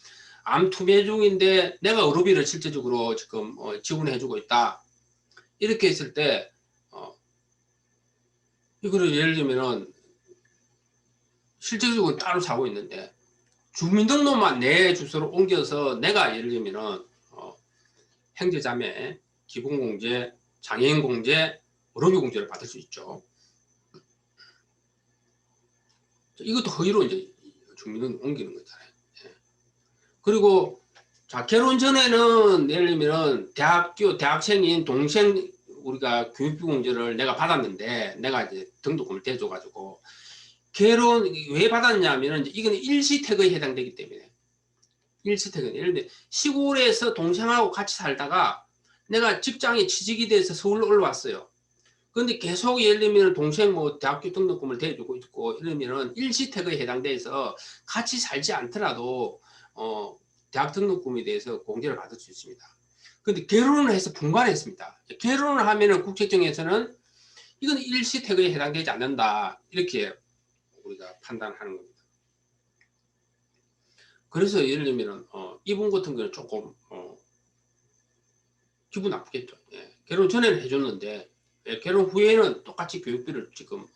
암투병 중인데 내가 의료비를 실질적으로 지금 지원해주고 있다, 이렇게 했을 때 이거를 예를 들면은 실질적으로 따로 사고 있는데 주민등록만 내 주소로 옮겨서 내가 예를 들면은 행제자매, 기본공제, 장애인공제, 의료비공제를 받을 수 있죠. 이것도 허위로 이제 주민등록 옮기는 거잖아요. 예. 그리고 자, 결혼 전에는 예를 들면 대학생인 동생 우리가 교육비공제를 내가 받았는데 내가 이제 등록금을 대줘가지고, 결혼 왜 받았냐면은 이거는 일시택에 해당되기 때문에. 일시택은 예를 들면 시골에서 동생하고 같이 살다가 내가 직장에 취직이 돼서 서울로 올라왔어요. 근데 계속 예를 들면 동생 뭐 대학교 등록금을 대주고 있고 이러면은 일시택에 해당돼서 같이 살지 않더라도 대학 등록금에 대해서 공제를 받을 수 있습니다. 근데 결혼을 해서 분간했습니다. 결혼을 하면은 국세청에서는 이건 일시택에 해당되지 않는다, 이렇게 우리가 판단하는 겁니다. 그래서 예를 들면 이분 같은 경우는 조금 기분 나쁘겠죠. 예. 결혼 전에는 해줬는데 결혼 후에는 똑같이 교육비를 지금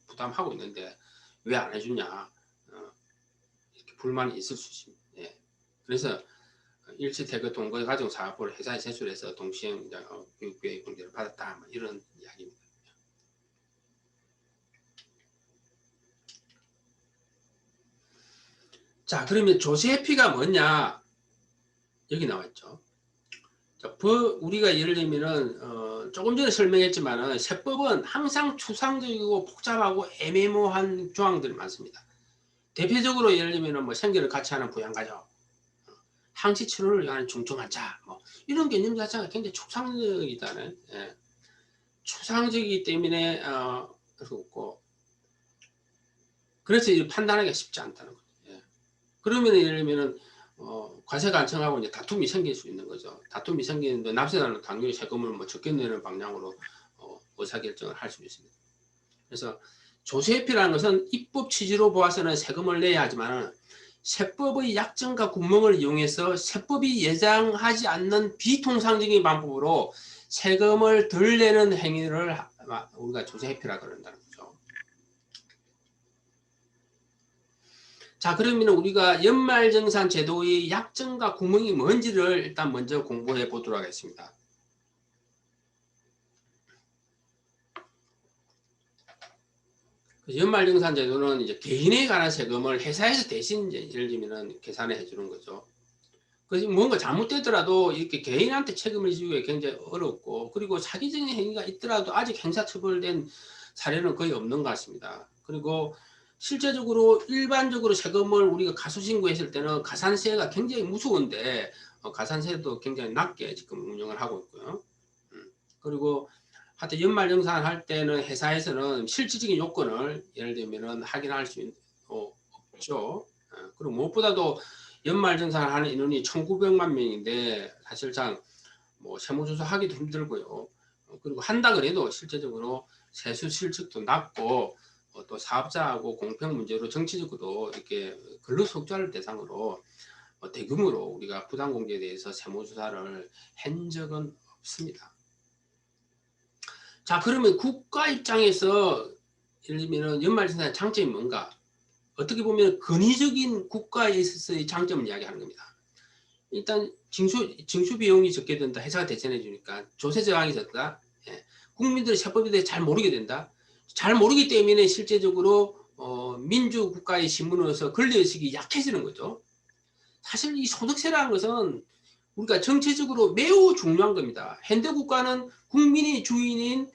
부담하고 있는데 왜 안 해주냐, 이렇게 불만이 있을 수 있습니다. 예. 그래서 일시태그 동거가정사업을 회사에 제출해서 동시행 교육비 공제를 받았다, 뭐 이런 이야기입니다. 자, 그러면 조세피가 뭐냐, 여기 나와 있죠. 자, 우리가 예를 들면은 조금 전에 설명했지만은 세법은 항상 추상적이고 복잡하고 애매모호한 조항들이 많습니다. 대표적으로 예를 들면은 뭐 생계를 같이 하는 부양가족, 항시 치료를 위한 중증 환자 뭐 이런 개념 자체가 굉장히 추상적이다는 예. 추상적이기 때문에 그렇고 그래서 판단하기가 쉽지 않다는 거죠. 예. 그러면 예를 들면은 과세관청하고 이제 다툼이 생길 수 있는 거죠. 다툼이 생기는데 납세자는 당연히 세금을 뭐 적게 내는 방향으로 의사결정을 할 수 있습니다. 그래서 조세회피라는 것은 입법 취지로 보아서는 세금을 내야 하지만 세법의 약점과 구멍을 이용해서 세법이 예정하지 않는 비통상적인 방법으로 세금을 덜 내는 행위를 우리가 조세회피라고 그런다는 거죠. 자, 그러면 우리가 연말정산 제도의 약점과 구멍이 뭔지를 일단 먼저 공부해 보도록 하겠습니다. 연말정산 제도는 이제 개인에 관한 세금을 회사에서 대신 예를 들면 계산을 해주는 거죠. 그래서 뭔가 잘못되더라도 이렇게 개인한테 책임을 지기가 굉장히 어렵고, 그리고 사기적인 행위가 있더라도 아직 형사처벌된 사례는 거의 없는 것 같습니다. 그리고 실제적으로 일반적으로 세금을 우리가 가소신고했을 때는 가산세가 굉장히 무서운데 가산세도 굉장히 낮게 지금 운영을 하고 있고요. 그리고 하여튼 연말정산 할 때는 회사에서는 실질적인 요건을 예를 들면 확인할 수 없죠. 그리고 무엇보다도 연말정산을 하는 인원이 1900만 명인데 사실상 뭐 세무조사 하기도 힘들고요. 그리고 한다 그래도 실제적으로 세수 실적도 낮고 또 사업자하고 공평 문제로 정치적으로 이렇게 근로소득자를 대상으로 대규모로 우리가 부당공제에 대해서 세무조사를 한 적은 없습니다. 자, 그러면 국가 입장에서 예를 들면 연말정산의 장점이 뭔가? 어떻게 보면 근위적인 국가에 있어서의 장점을 이야기하는 겁니다. 일단 징수 비용이 적게 든다. 회사가 대신해 주니까 조세 저항이 적다. 예. 국민들이 세법에 대해 잘 모르게 된다. 잘 모르기 때문에 실제적으로 민주국가의 신분으로서 권리의식이 약해지는 거죠. 사실 이 소득세라는 것은 우리가 정체적으로 매우 중요한 겁니다. 현대 국가는 국민이 주인인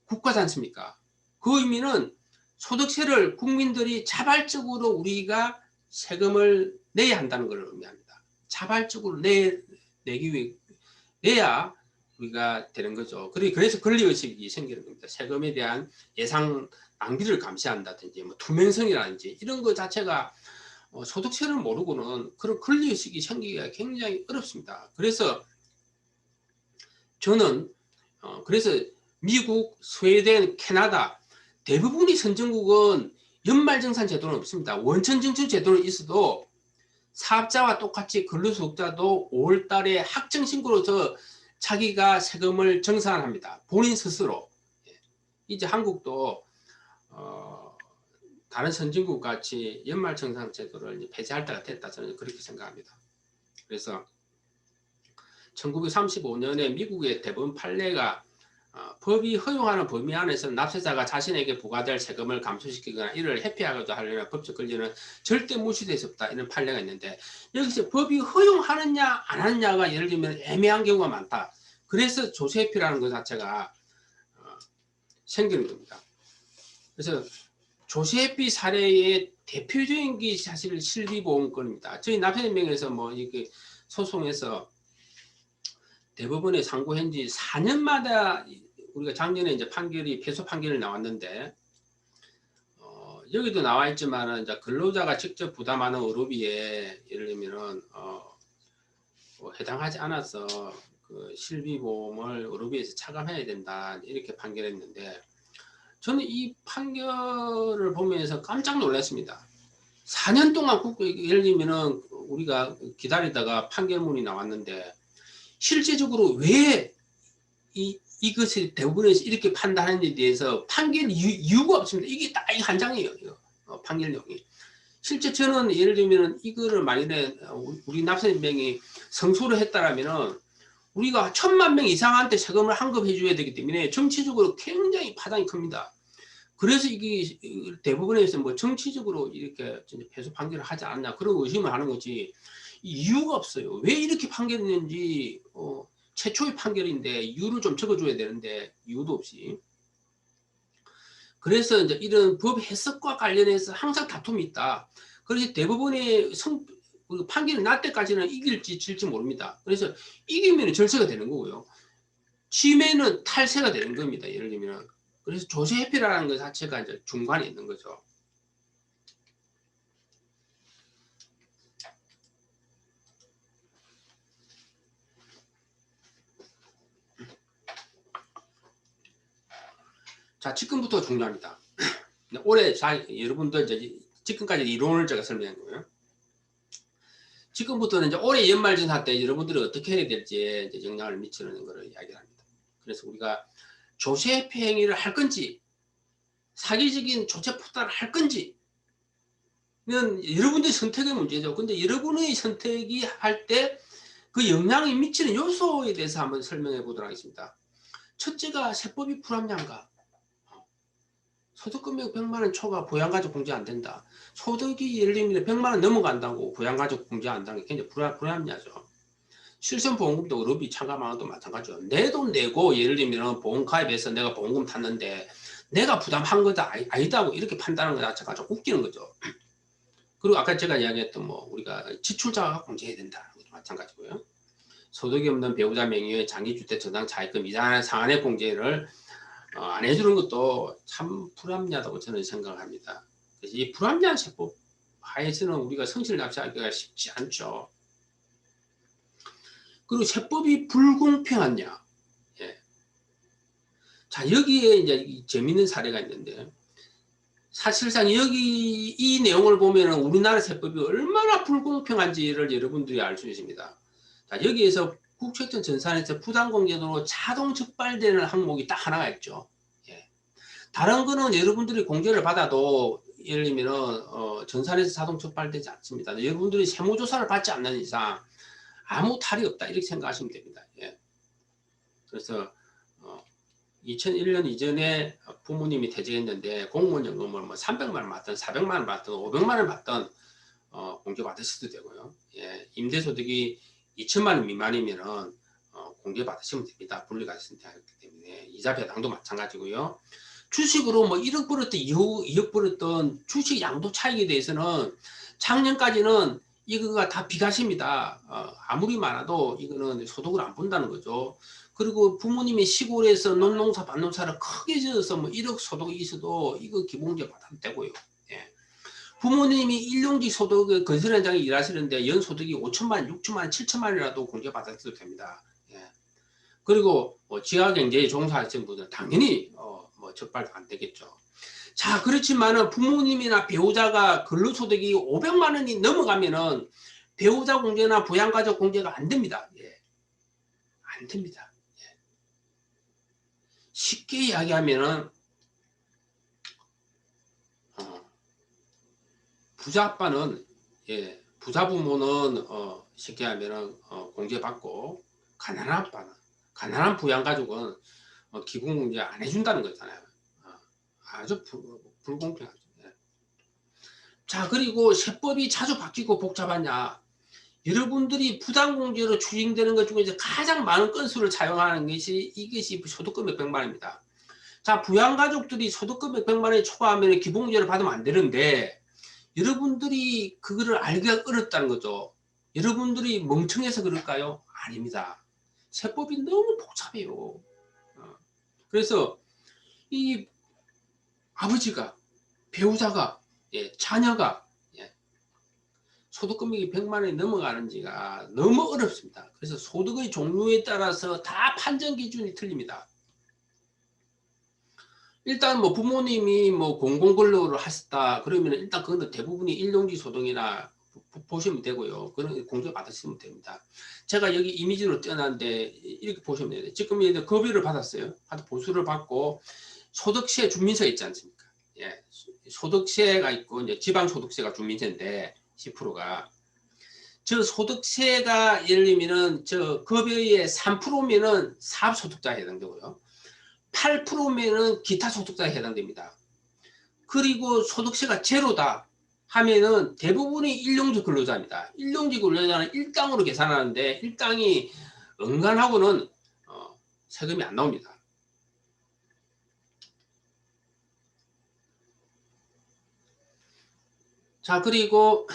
국가지 않습니까? 그 의미는 소득세를 국민들이 자발적으로 우리가 세금을 내야 한다는 걸 의미합니다. 자발적으로 내기 위해 내야 우리가 되는 거죠. 그래서 권리의식이 생기는 겁니다. 세금에 대한 예상 낭비를 감시한다든지 뭐 투명성이라든지 이런 것 자체가 소득세를 모르고는 그런 권리의식이 생기기가 굉장히 어렵습니다. 그래서 저는 그래서 미국, 스웨덴, 캐나다 대부분의 선진국은 연말정산 제도는 없습니다. 원천징수 제도는 있어도 사업자와 똑같이 근로소득자도 5월달에 확정신고로서 자기가 세금을 정산합니다. 본인 스스로. 이제 한국도 다른 선진국 같이 연말정산 제도를 폐지할 때가 됐다 저는 그렇게 생각합니다. 그래서 1935년에 미국의 대법원 판례가 법이 허용하는 범위 안에서 납세자가 자신에게 부과될 세금을 감소시키거나 이를 회피하고자 하려는 법적 권리는 절대 무시될 수 없다. 이런 판례가 있는데 여기서 법이 허용하느냐 안 하느냐가 예를 들면 애매한 경우가 많다. 그래서 조세회피라는 것 자체가 생기는 겁니다. 그래서 조세회피 사례의 대표적인 게 사실 실비보험권입니다. 저희 납세인명에서 뭐 이렇게 소송에서 대법원에 상고한 지 4년마다 우리가 작년에 이제 판결이 패소 판결이 나왔는데 여기도 나와 있지만은 이제 근로자가 직접 부담하는 의료비에 예를 들면은 뭐 해당하지 않아서 그 실비보험을 의료비에서 차감해야 된다 이렇게 판결했는데 저는 이 판결을 보면서 깜짝 놀랐습니다. 4년 동안 예를 들면은 우리가 기다리다가 판결문이 나왔는데 실제적으로 왜 이것을 대부분에서 이렇게 판단하는지에 대해서 판결 이유가 없습니다. 이게 딱 한 장이에요. 판결용이. 실제 저는 예를 들면 이거를 만약에 우리 납세인명이 성소를 했다라면은 우리가 1000만 명 이상한테 세금을 환급해 줘야 되기 때문에 정치적으로 굉장히 파장이 큽니다. 그래서 이게 대부분에서 뭐 정치적으로 이렇게 패소 판결을 하지 않냐 그런 의심을 하는 거지 이유가 없어요. 왜 이렇게 판결했는지 최초의 판결인데 이유를 좀 적어줘야 되는데 이유도 없이. 그래서 이제 이런 법 해석과 관련해서 항상 다툼이 있다. 그래서 대부분의 그리고 판결이 날 때까지는 이길지 질지 모릅니다. 그래서 이기면 절세가 되는 거고요. 지면은 탈세가 되는 겁니다. 예를 들면. 그래서 조세회피라는 것 자체가 이제 중간에 있는 거죠. 자, 지금부터 중요합니다. 올해 여러분들 이제 지금까지 이론을 제가 설명한 거예요. 지금부터는 이제 올해 연말정산 때 여러분들이 어떻게 해야 될지 이제 영향을 미치는 것을 이야기합니다. 그래서 우리가 조세회피 행위를 할 건지 사기적인 조세 포탈을 할 건지는 여러분들의 선택의 문제죠. 근데 여러분의 선택이 할 때 그 영향이 미치는 요소에 대해서 한번 설명해 보도록 하겠습니다. 첫째가 세법이 불합리한가? 소득금액 100만원 초과 부양가족 공제 안 된다. 소득이 예를 들면 100만원 넘어간다고 부양가족 공제 안 한다는 게 굉장히 불합리하죠. 실손보험금도 의료비 참가만원도 마찬가지죠. 내 돈 내고 예를 들면 보험가입해서 내가 보험금 탔는데 내가 부담한 거다 아니다고 이렇게 판단하는 것 자체가 좀 웃기는 거죠. 그리고 아까 제가 이야기했던 뭐 우리가 지출자가 공제해야 된다. 마찬가지고요. 소득이 없는 배우자 명의의 장기주택 전당 차입금 이상한 상한의 공제를 안 해주는 것도 참 불합리하다고 저는 생각을 합니다. 그래서 이 불합리한 세법 하에서는 우리가 성실을 납치하기가 쉽지 않죠. 그리고 세법이 불공평하냐? 예. 자, 여기에 이제 재밌는 사례가 있는데, 사실상 여기 이 내용을 보면 우리나라 세법이 얼마나 불공평한지를 여러분들이 알 수 있습니다. 자, 여기에서 국세청 전산에서 부당공제도로 자동 적발되는 항목이 딱 하나가 있죠. 예. 다른 거는 여러분들이 공제를 받아도 예를 들면 전산에서 자동 적발되지 않습니다. 여러분들이 세무조사를 받지 않는 이상 아무 탈이 없다 이렇게 생각하시면 됩니다. 예. 그래서 2001년 이전에 부모님이 퇴직했는데 공무원연금을 뭐 300만 원 받든 400만 원 받든 500만 원 받든 공제 받으셔도 되고요. 예. 임대소득이 2천만 원 미만이면은 공제 받으시면 됩니다. 분리가세는 되기 때문에 이자 배당도 마찬가지고요. 주식으로 뭐 1억 벌었든 2억 벌었든 주식 양도 차익에 대해서는 작년까지는 이거가 다 비과세입니다. 아무리 많아도 이거는 소득을 안 본다는 거죠. 그리고 부모님이 시골에서 논농사 밭농사를 크게 지어서 뭐 1억 소득이 있어도 이거 기본제 받아도 되고요. 예. 부모님이 일용직 소득의 건설 현장에 일하시는데 연소득이 5천만 원, 6천만 원, 7천만 원이라도 공제 받아도 됩니다. 예. 그리고 지하경제에 종사하시는 분은 당연히 뭐 적발도 안 되겠죠. 자, 그렇지만은 부모님이나 배우자가 근로소득이 500만 원이 넘어가면은 배우자 공제나 부양가족 공제가 안 됩니다. 예. 안 됩니다. 예. 쉽게 이야기하면은 부자 아빠는 예, 부자 부모는 쉽게 하면은 공제받고 가난한 아빠는 가난한 부양가족은 기본 공제 안 해준다는 거잖아요. 아주 불공평하죠. 예. 자, 그리고 세법이 자주 바뀌고 복잡하냐? 여러분들이 부당공제로 추징되는 것 중에서 가장 많은 건수를 사용하는 것이 이것이 소득금액 100만 원입니다. 자, 부양가족들이 소득금액 100만 원이 초과하면 기본공제를 받으면 안 되는데 여러분들이 그거를 알기가 어렵다는 거죠. 여러분들이 멍청해서 그럴까요? 아닙니다. 세법이 너무 복잡해요. 그래서 이 아버지가 배우자가 예, 자녀가 예, 소득금액이 100만 원이 넘어가는지가 너무 어렵습니다. 그래서 소득의 종류에 따라서 다 판정 기준이 틀립니다. 일단 뭐 부모님이 뭐 공공근로를 하셨다 그러면 일단 그거는 대부분이 일용직 소득이나 보시면 되고요. 그런 공제 받으시면 됩니다. 제가 여기 이미지로 떼어놨는데 이렇게 보시면 돼요. 지금 이제 급여를 받았어요. 보수를 받고 소득세 주민세 있지 않습니까? 예, 소득세가 있고 이제 지방소득세가 주민세인데 10%가 저 소득세가 예를 들면은 저 급여의 3%면은 사업소득자에 해당되고요. 8%면은 기타 소득자에 해당됩니다. 그리고 소득세가 제로다 하면은 대부분이 일용직 근로자입니다. 일용직 근로자는 일당으로 계산하는데 일당이 은간하고는 세금이 안 나옵니다. 자, 그리고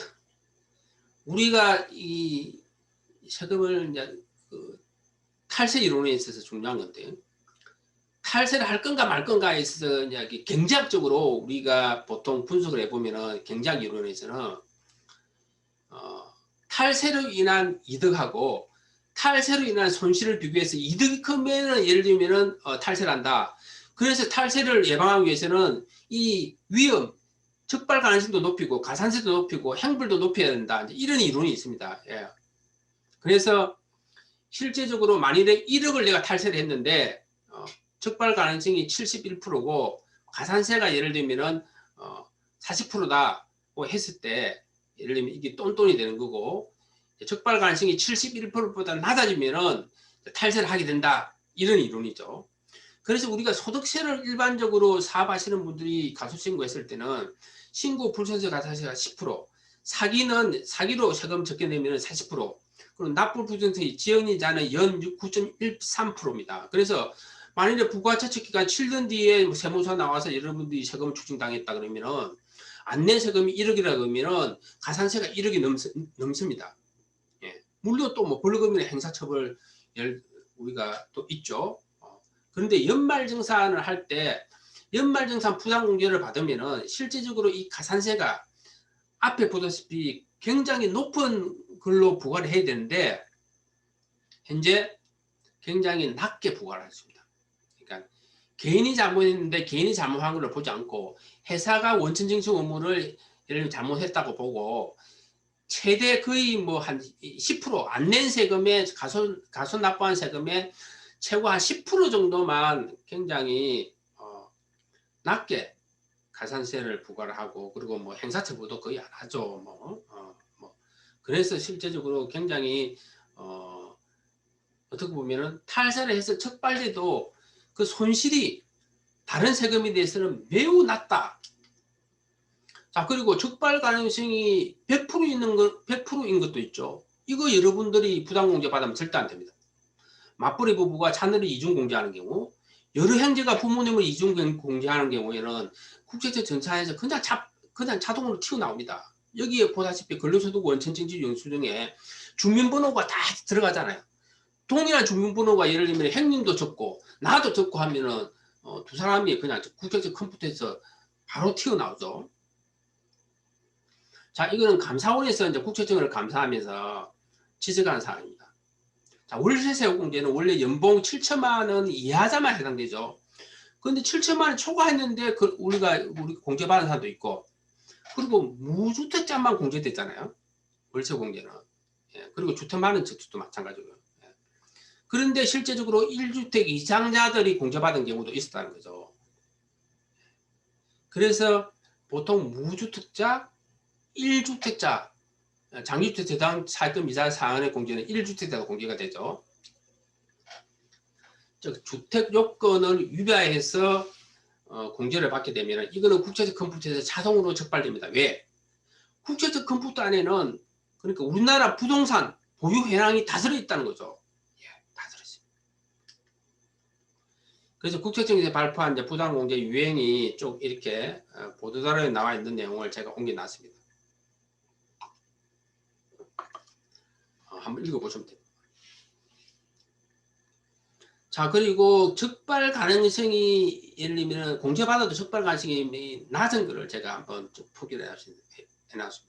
우리가 이 세금을 이제 그 탈세 이론에 있어서 중요한 건데, 탈세를 할 건가 말 건가에 있어서 이제 경제학적으로 우리가 보통 분석을 해보면은 경제학 이론에서는 탈세로 인한 이득하고 탈세로 인한 손실을 비교해서 이득이 크면은 예를 들면은 탈세를 한다. 그래서 탈세를 예방하기 위해서는 이 위험, 적발 가능성도 높이고 가산세도 높이고 행불도 높여야 된다. 이런 이론이 있습니다. 예. 그래서 실제적으로 만일에 1억을 내가 탈세를 했는데 적발 가능성이 71%고 가산세가 예를 들면은 40%다고 했을 때 예를 들면 이게 똔똔이 되는 거고 적발 가능성이 71%보다 낮아지면은 탈세를 하게 된다. 이런 이론이죠. 그래서 우리가 소득세를 일반적으로 사업하시는 분들이 가소신고했을 때는 신고 불소득세 가산세가 10%, 사기로 세금 적게 내면 40%, 그리고 납부 부정세 지연이자는 연 9.13%입니다. 그래서 만일에 부가가치적 기간 7년 뒤에 세무서 나와서 여러분들이 세금 추징당했다 그러면은 안내 세금이 1억이라 그러면은 가산세가 1억이 넘습니다. 예. 물론 또 뭐 벌금이나 행사처벌 우리가 또 있죠. 그런데 연말정산을 할 때 연말정산 부담공제를 받으면은 실제적으로 이 가산세가 앞에 보다시피 굉장히 높은 걸로 부과를 해야 되는데 현재 굉장히 낮게 부과를 했습니다. 그러니까 개인이 잘못했는데 개인이 잘못한 걸 보지 않고 회사가 원천징수 의무를 예를 들면 잘못했다고 보고 최대 거의 뭐 한 10% 안 낸 세금에 가소 납부한 세금에 최고 한 10% 정도만 굉장히 낮게 가산세를 부과를 하고 그리고 뭐 행사처벌도 거의 안 하죠. 그래서 실제적으로 굉장히 어떻게 보면은 탈세를 해서 적발돼도 그 손실이 다른 세금에 대해서는 매우 낮다. 자, 그리고 적발 가능성이 100% 있는 것, 100%인 것도 있죠. 이거 여러분들이 부담공제 받으면 절대 안 됩니다. 맞벌이 부부가 자녀를 이중공제하는 경우, 여러 형제가 부모님을 이중공제하는 경우에는 국세청 전차에서 그냥 자동으로 튀어나옵니다. 여기에 보다시피 근로소득 원천징수 영수증에 주민번호가 다 들어가잖아요. 동일한 주민번호가 예를 들면 형님도 적고 나도 적고 하면은 두 사람이 그냥 국세청 컴퓨터에서 바로 튀어나오죠. 자, 이거는 감사원에서 이제 국세청을 감사하면서 지적한 사항입니다. 자, 월세세액공제는 원래 연봉 7천만 원 이하자만 해당되죠. 그런데 7천만 원 초과했는데 우리 공제받은 사람도 있고, 그리고 무주택자만 공제됐잖아요. 월세공제는. 예, 그리고 주택 많은 저축도 마찬가지고요. 예. 그런데 실제적으로 1주택 이상자들이 공제받은 경우도 있었다는 거죠. 그래서 보통 무주택자, 1주택자, 장기주택 대상 차입금 이자 사안의 공제는 1주택자가 공제가 되죠. 즉 주택 요건을 위배해서 공제를 받게 되면 이거는 국세청 컴퓨터에서 자동으로 적발됩니다. 왜? 국세청 컴퓨터 안에는 그러니까 우리나라 부동산 보유 현황이 다 들어있다는 거죠. 예, 다 들어있어요. 그래서 국세청에서 발표한 이제 부당공제 유행이 쭉 이렇게 보도자료에 나와 있는 내용을 제가 옮겨놨습니다. 한번 읽어보시면 됩니다. 자, 그리고 적발 가능성이 예를 들면 공제받아도 적발 가능성이 낮은 거를 제가 한번 포기를 해놨습니다.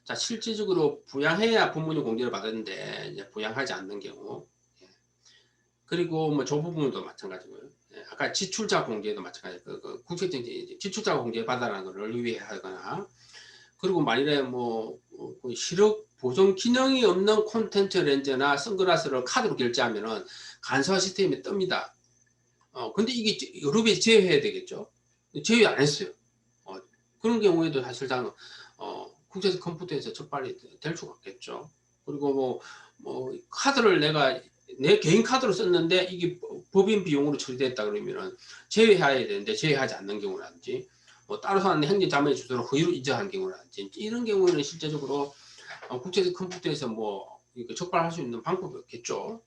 자, 실질적으로 부양해야 부모님 공제를 받았는데 이제 부양하지 않는 경우, 그리고 뭐 조부모도 마찬가지고요. 아까 지출자 공제도 마찬가지고 국세청 지출자 공제 받아라는 것을 유의하거나, 그리고 만일에 뭐 시력 보정 기능이 없는 콘텐츠 렌즈나 선글라스를 카드로 결제하면은 간소화 시스템이 뜹니다. 근데 이게 여러 배 제외해야 되겠죠. 제외 안 했어요. 그런 경우에도 사실상 국제적 컴퓨터에서 적발이 될 수가 없겠죠. 그리고 뭐 카드를 내가 내 개인 카드로 썼는데 이게 법인 비용으로 처리됐다 그러면은 제외해야 되는데 제외하지 않는 경우라든지, 뭐 따로 사는 행정 자문의 주소를 허위로 인정한 경우라든지, 이런 경우에는 실제적으로 국제적 컴퓨터에서 뭐 적발할 수 있는 방법이 없겠죠.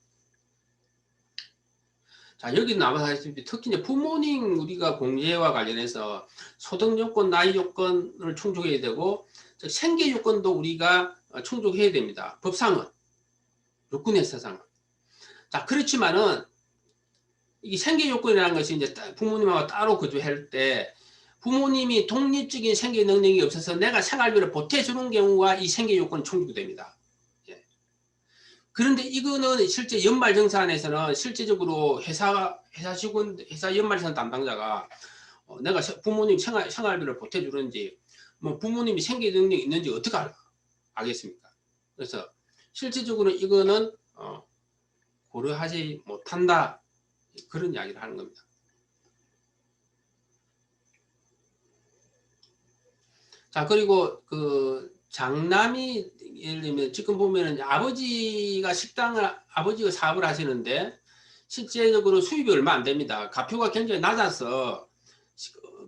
자, 여기 나와다시피 특히 이제 부모님 우리가 공제와 관련해서 소득 요건, 나이 요건을 충족해야 되고 즉 생계 요건도 우리가 충족해야 됩니다. 법상은, 요건의 사상은. 자, 그렇지만은 이 생계 요건이라는 것이 이제 부모님하고 따로 거주할 때 부모님이 독립적인 생계 능력이 없어서 내가 생활비를 보태주는 경우가 이 생계 요건 충족됩니다. 예. 그런데 이거는 실제 연말정산에서는 실제적으로 회사 직원, 회사 연말정산 담당자가 내가 부모님 생활비를 보태주는지, 뭐 부모님이 생계 능력이 있는지 어떻게 알겠습니까? 그래서 실질적으로 이거는 고려하지 못한다, 그런 이야기를 하는 겁니다. 자, 그리고 그 장남이 예를 들면 지금 보면은 아버지가 아버지가 사업을 하시는데 실제적으로 수입이 얼마 안 됩니다. 가표가 굉장히 낮아서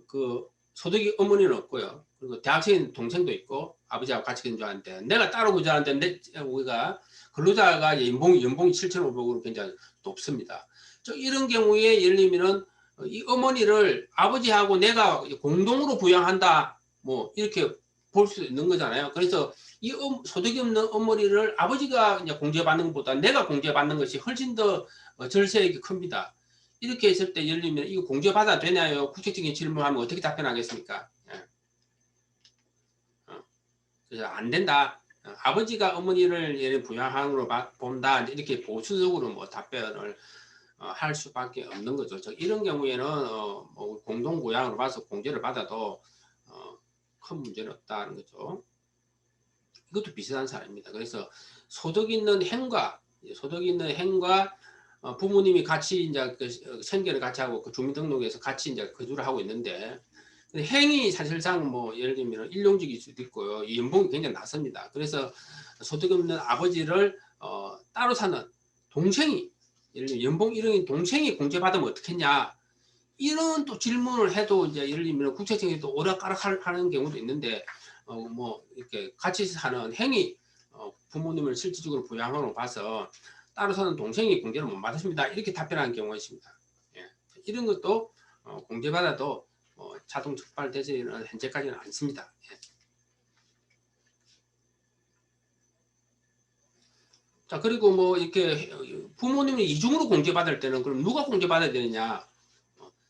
그 소득이 어머니는 없고요. 그리고 대학생인 동생도 있고 아버지하고 같이 근무하는데 내가 따로 근무하는데 우리가 근로자가 연봉이 7,500으로 굉장히 높습니다. 이런 경우에 예를 들면 이 어머니를 아버지하고 내가 공동으로 부양한다, 뭐 이렇게 볼 수 있는 거잖아요. 그래서 이 소득이 없는 어머니를 아버지가 이제 공제받는 것보다 내가 공제받는 것이 훨씬 더 절세액이 큽니다. 이렇게 했을 때 예를 들면 이거 공제받아 되나요? 구체적인 질문하면 어떻게 답변하겠습니까? 예. 그래서 안 된다. 아버지가 어머니를 예를 부양한으로 본다. 이렇게 보수적으로 뭐 답변을 할 수밖에 없는 거죠. 이런 경우에는 뭐 공동 부양으로 봐서 공제를 받아도 큰 문제는 없다는 거죠. 이것도 비슷한 사례입니다. 그래서 소득 있는 행과 부모님이 같이 이제 그 생계를 같이 하고 그 주민등록에서 같이 이제 거주를 하고 있는데 행이 사실상 뭐 예를 들면 일용직일 수도 있고요. 이 연봉이 굉장히 낮습니다. 그래서 소득 없는 아버지를 따로 사는 동생이 예를 들면 연봉 1억인 동생이 공제받으면 어떻겠냐, 이런 또 질문을 해도 이제 예를 들면 국세청이 또 오락가락하는 경우도 있는데 뭐 이렇게 같이 사는 행위 부모님을 실질적으로 부양으로 봐서 따로 사는 동생이 공제를 못 받으십니다, 이렇게 답변하는 경우가 있습니다. 예. 이런 것도 공제받아도 자동 적발되지는 현재까지는 않습니다. 예. 자, 그리고 뭐 이렇게 부모님이 이중으로 공제받을 때는 그럼 누가 공제받아야 되느냐?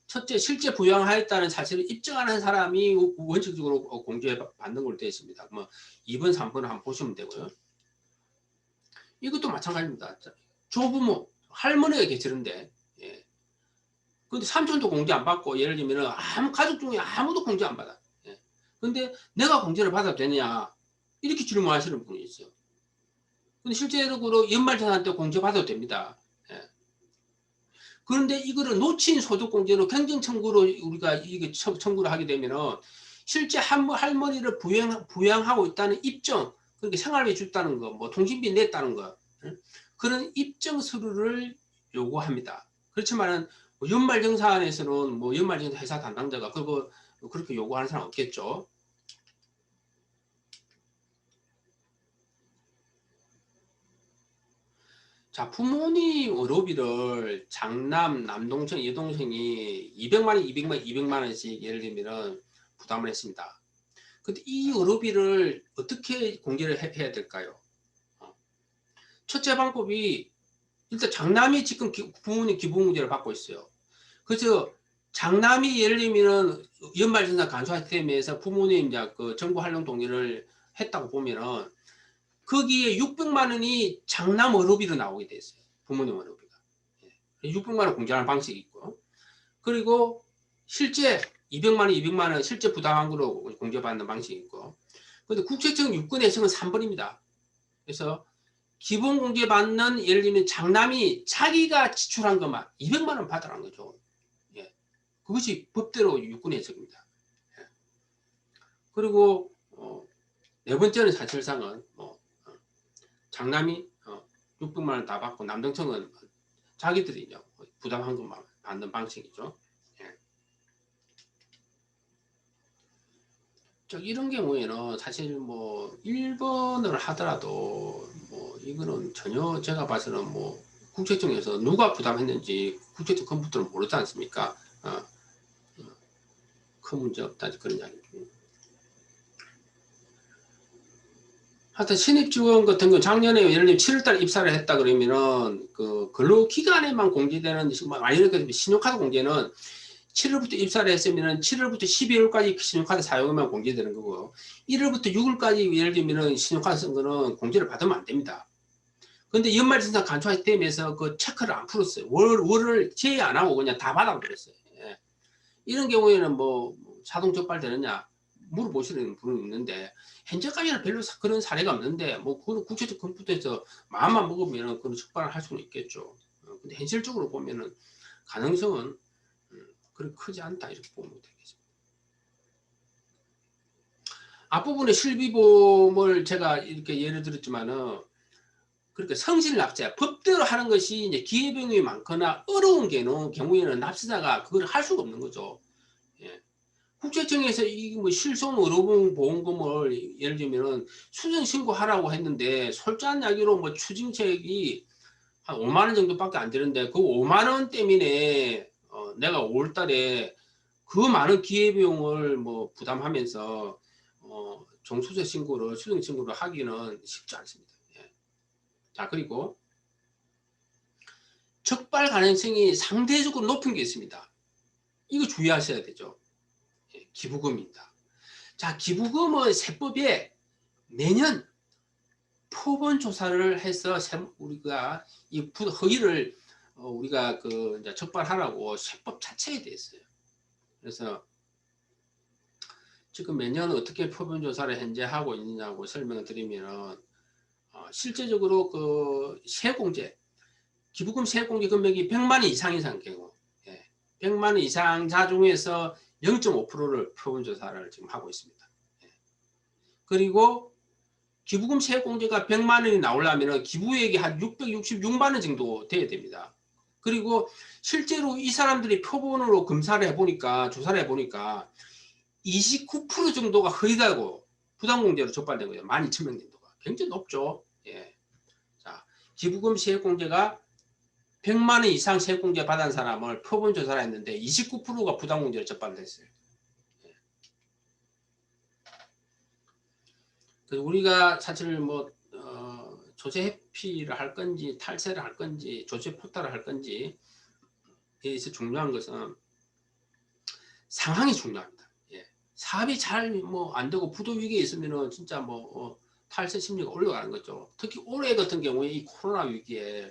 첫째, 실제 부양하였다는 사실을 입증하는 사람이 원칙적으로 공제받는 걸로 되어 있습니다. 뭐 2번, 3번을 한번 보시면 되고요. 이것도 마찬가지입니다. 조부모, 할머니가 계시는데, 예. 근데 삼촌도 공제 안 받고, 예를 들면 가족 중에 아무도 공제 안 받아. 예. 근데 내가 공제를 받아도 되느냐, 이렇게 질문하시는 분이 있어요. 근데 실제적으로 연말정산 때 공제 받아도 됩니다. 예. 그런데 이거를 놓친 소득공제로 경쟁청구로 우리가 이게 청구를 하게 되면은 실제 할머니를 부양하고 있다는 입증, 그러니까 생활비 줬다는 거, 뭐 통신비 냈다는 거, 그런 입증 서류를 요구합니다. 그렇지만은 연말정산에서는 뭐 연말정산 회사 담당자가 그거 그렇게 요구하는 사람 없겠죠. 자, 부모님 의료비를 장남, 남동생, 여동생이 200만 원, 200만 원씩 예를 들면 부담을 했습니다. 근데 이 의료비를 어떻게 공개를 해야 될까요? 첫째 방법이 일단 장남이 지금 부모님 기본공제를 받고 있어요. 그래서 장남이 예를 들면 연말정산 간소화 시스템에서 부모님 이제 그 정부 활용 동의를 했다고 보면은 거기에 600만 원이 장남 의료비로 나오게 돼 있어요. 부모님 의료비가. 600만 원 공제하는 방식이 있고, 그리고 실제 200만 원, 200만 원 실제 부담한 거로 공제받는 방식이 있고, 근데 국세청 유권해석은 3번입니다. 그래서 기본 공제 받는 예를 들면 장남이 자기가 지출한 것만 200만 원 받으라는 거죠. 예. 그것이 법대로 유권 해석입니다. 예. 그리고 네 번째는 사실상은 장남이 600만 원 다 받고 남동생은 자기들이 부담한 것만 받는 방식이죠. 예. 이런 경우에는 사실 뭐 1번을 하더라도 뭐 이거는 전혀 제가 봐서는 뭐 국세청에서 누가 부담했는지 국세청 컴퓨터는 모르지 않습니까? 큰 문제 없다 그런 이야기입니다. 하여튼 신입직원 같은 경우 작년에 예를 들면 7월달 입사를 했다 그러면은 그 근로기간에만 공제되는 만약에 신용카드 공제는 7월부터 입사를 했으면은 7월부터 12월까지 신용카드 사용하면 공제되는 거고 1월부터 6월까지 예를 들면은 신용카드 쓴 거는 공제를 받으면 안 됩니다. 근데 연말정산 간소화되면서 그 체크를 안 풀었어요. 월을 제외 안 하고 그냥 다 받아버렸어요. 예. 이런 경우에는 뭐 자동 적발되느냐 물어보시는 분은 있는데 현재까지는 별로 그런 사례가 없는데 뭐 그건 국제적 컴퓨터에서 마음만 먹으면 그런 적발을 할 수는 있겠죠. 근데 현실적으로 보면은 가능성은 그렇게 크지 않다 이렇게 보면 되겠습니다. 앞부분에 실비보험을 제가 이렇게 예를 들었지만은 그러니까 성실납세 법대로 하는 것이 이제 기회비용이 많거나 어려운 경우에는 납세자가 그걸 할 수가 없는 거죠. 예. 국세청에서 이 뭐 실손 의료보험 보험금을 예를 들면은 수정 신고하라고 했는데 솔직한 이야기로 뭐 추징책이 한 5만 원 정도밖에 안 되는데 그 5만 원 때문에 내가 5월달에 그 많은 기회비용을 뭐 부담하면서 종수세 신고를 수정 신고를 하기는 쉽지 않습니다. 예. 자 그리고 적발 가능성이 상대적으로 높은 게 있습니다. 이거 주의하셔야 되죠. 예, 기부금입니다. 자 기부금은 세법에 매년 표본 조사를 해서 우리가 이 허위를 우리가 그 이제 적발하라고 세법 자체에 돼 있어요. 그래서 지금 매년 어떻게 표본 조사를 현재 하고 있느냐고 설명을 드리면 실제적으로 그 세공제 기부금 세공제 금액이 100만 원 이상인 경우 100만 원 이상 자 중에서 0.5%를 표본 조사를 지금 하고 있습니다. 예. 그리고 기부금 세공제가 100만 원이 나오려면 기부액이 한 666만 원 정도 돼야 됩니다. 그리고 실제로 이 사람들이 표본으로 검사를 해보니까 조사를 해보니까 29% 정도가 허위다고 부당공제로 적발된 거예요. 12,000명 정도가. 굉장히 높죠. 예. 자, 기부금 세액공제가 100만 원 이상 세액공제 받은 사람을 표본 조사를 했는데 29%가 부당공제로 적발됐어요. 예. 그래서 우리가 사실 뭐 조세 회피를 할 건지 탈세를 할 건지 조세 포탈을 할 건지 에서 중요한 것은 상황이 중요합니다. 예. 사업이 잘 뭐 안 되고 부도 위기에 있으면은 진짜 뭐 탈세 심리가 올라가는 거죠. 특히 올해 같은 경우에 이 코로나 위기에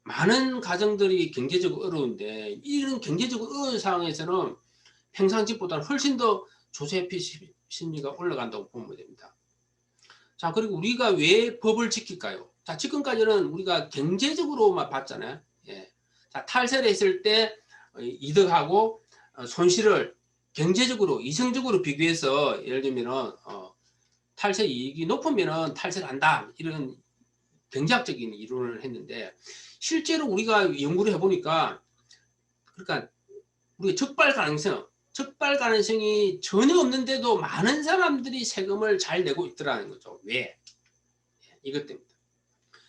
많은 가정들이 경제적으로 어려운데 이런 경제적으로 어려운 상황에서는 평상시보다는 훨씬 더 조세 회피 심리가 올라간다고 보면 됩니다. 자 그리고 우리가 왜 법을 지킬까요? 자 지금까지는 우리가 경제적으로만 봤잖아요. 예. 자 탈세를 했을 때 이득하고 손실을 경제적으로 이성적으로 비교해서 예를 들면은 탈세 이익이 높으면은 탈세를 한다 이런 경제학적인 이론을 했는데 실제로 우리가 연구를 해보니까 그러니까 우리가 적발 가능성이 전혀 없는데도 많은 사람들이 세금을 잘 내고 있더라는 거죠. 왜? 이것 때문에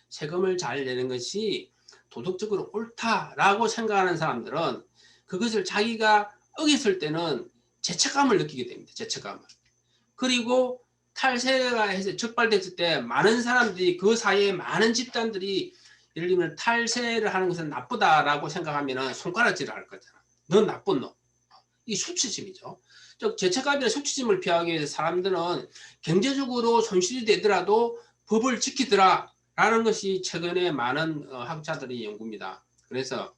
세금을 잘 내는 것이 도덕적으로 옳다라고 생각하는 사람들은 그것을 자기가 어겼을 때는 죄책감을 느끼게 됩니다. 죄책감을. 그리고 탈세가 해서 적발됐을 때 많은 사람들이 그 사이에 많은 집단들이 예를 들면 탈세를 하는 것은 나쁘다라고 생각하면 손가락질을 할 거잖아. 넌 나쁜 놈. 이 수치심이죠. 즉 죄책감이나 수치심을 피하기 위해서 사람들은 경제적으로 손실이 되더라도 법을 지키더라 라는 것이 최근에 많은 학자들의 연구입니다. 그래서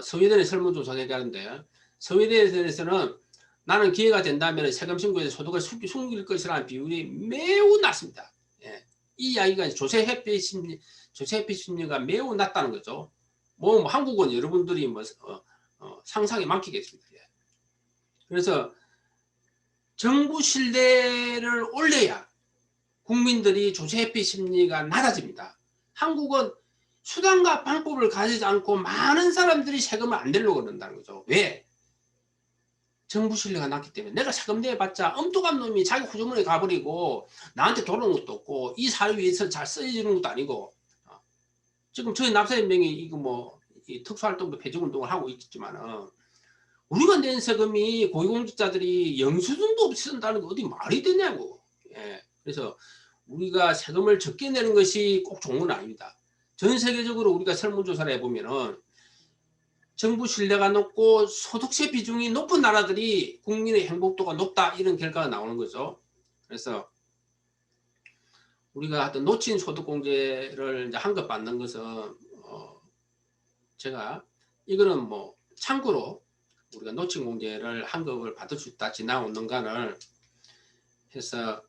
스웨덴의 설문조사가 얘기하는데 스웨덴에서는 나는 기회가 된다면 세금 신고에서 소득을 숨길 것이라는 비율이 매우 낮습니다. 예. 이 이야기가 조세 회피 심리가 매우 낮다는 거죠. 뭐 한국은 여러분들이 뭐 상상에 맡기겠습니다. 예. 그래서 정부 신뢰를 올려야 국민들이 조세 회피 심리가 낮아집니다. 한국은 수단과 방법을 가지지 않고 많은 사람들이 세금을 안 내려고 그런다는 거죠. 왜? 정부 신뢰가 낮기 때문에 내가 세금 내봤자 엉뚱한 놈이 자기 후주머니에 가버리고 나한테 돌아오는 것도 없고 이 사회 위해서 잘 쓰여지는 것도 아니고 지금 저희 납세연맹이 이거 뭐 특수활동도 폐지운동을 하고 있지만 우리가 낸 세금이 고위공직자들이 영수증도 없이 쓴다는 게 어디 말이 되냐고. 예. 그래서 우리가 세금을 적게 내는 것이 꼭 좋은 건 아닙니다. 전 세계적으로 우리가 설문조사를 해보면은 정부 신뢰가 높고 소득세 비중이 높은 나라들이 국민의 행복도가 높다, 이런 결과가 나오는 거죠. 그래서 우리가 하여튼 놓친 소득공제를 이제 환급받는 것은 제가 이거는 뭐 참고로 우리가 놓친 공제를 환급을 받을 수 있다, 지나 5년간을 해서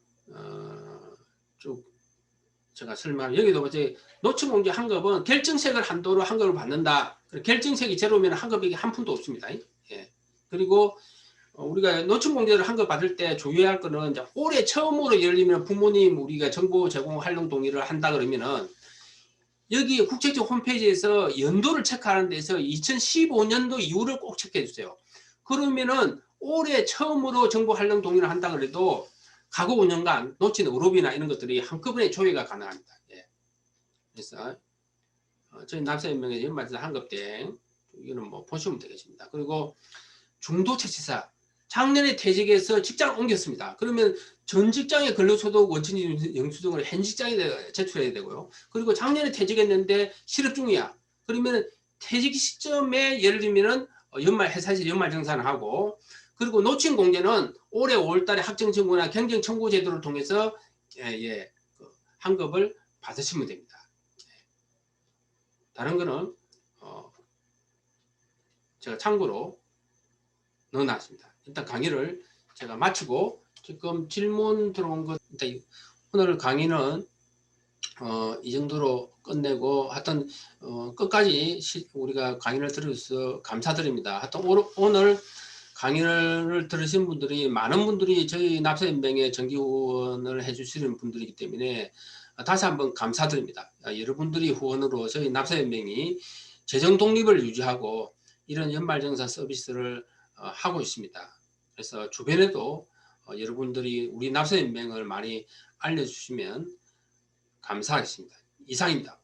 쭉 제가 설명, 여기도 이제 놓친 공제 환급은 결정세액을 한도로 환급을 받는다. 결정세액이 제로면 환급액이 한 푼도 없습니다. 예. 그리고 우리가 놓친 공제를 환급 받을 때 주의해야 할 거는, 이제 올해 처음으로 예를 들면 부모님 우리가 정보 제공 활용 동의를 한다 그러면은 여기 국세청 홈페이지에서 연도를 체크하는 데서 2015년도 이후를 꼭 체크해 주세요. 그러면은 올해 처음으로 정보 활용 동의를 한다 그래도 과거 5년간 놓친 의료비나 이런 것들이 한꺼번에 조회가 가능합니다. 예. 그래서 저희 납세연명의 연말정산 환급된 이거는 뭐 보시면 되겠습니다. 그리고 중도채취사, 작년에 퇴직해서 직장을 옮겼습니다. 그러면 전 직장의 근로소득 원천 영수증을 현 직장에 제출해야 되고요. 그리고 작년에 퇴직했는데 실업 중이야. 그러면 퇴직 시점에 예를 들면은 회사에서 연말정산을 하고, 그리고 놓친 공제는 올해 5월달에 학정청구나 경쟁청구 제도를 통해서 환급을 받으시면 됩니다. 다른 거는 제가 참고로 넣어놨습니다. 일단 강의를 제가 마치고, 지금 질문 들어온 것, 일단 오늘 강의는 이 정도로 끝내고, 하여튼 끝까지 우리가 강의를 들어주셔서 감사드립니다. 하여튼 오늘 강의를 들으신 분들이 많은 분들이 저희 납세연맹에 정기 후원을 해주시는 분들이기 때문에 다시 한번 감사드립니다. 여러분들이 후원으로 저희 납세연맹이 재정 독립을 유지하고 이런 연말정산 서비스를 하고 있습니다. 그래서 주변에도 여러분들이 우리 납세연맹을 많이 알려주시면 감사하겠습니다. 이상입니다.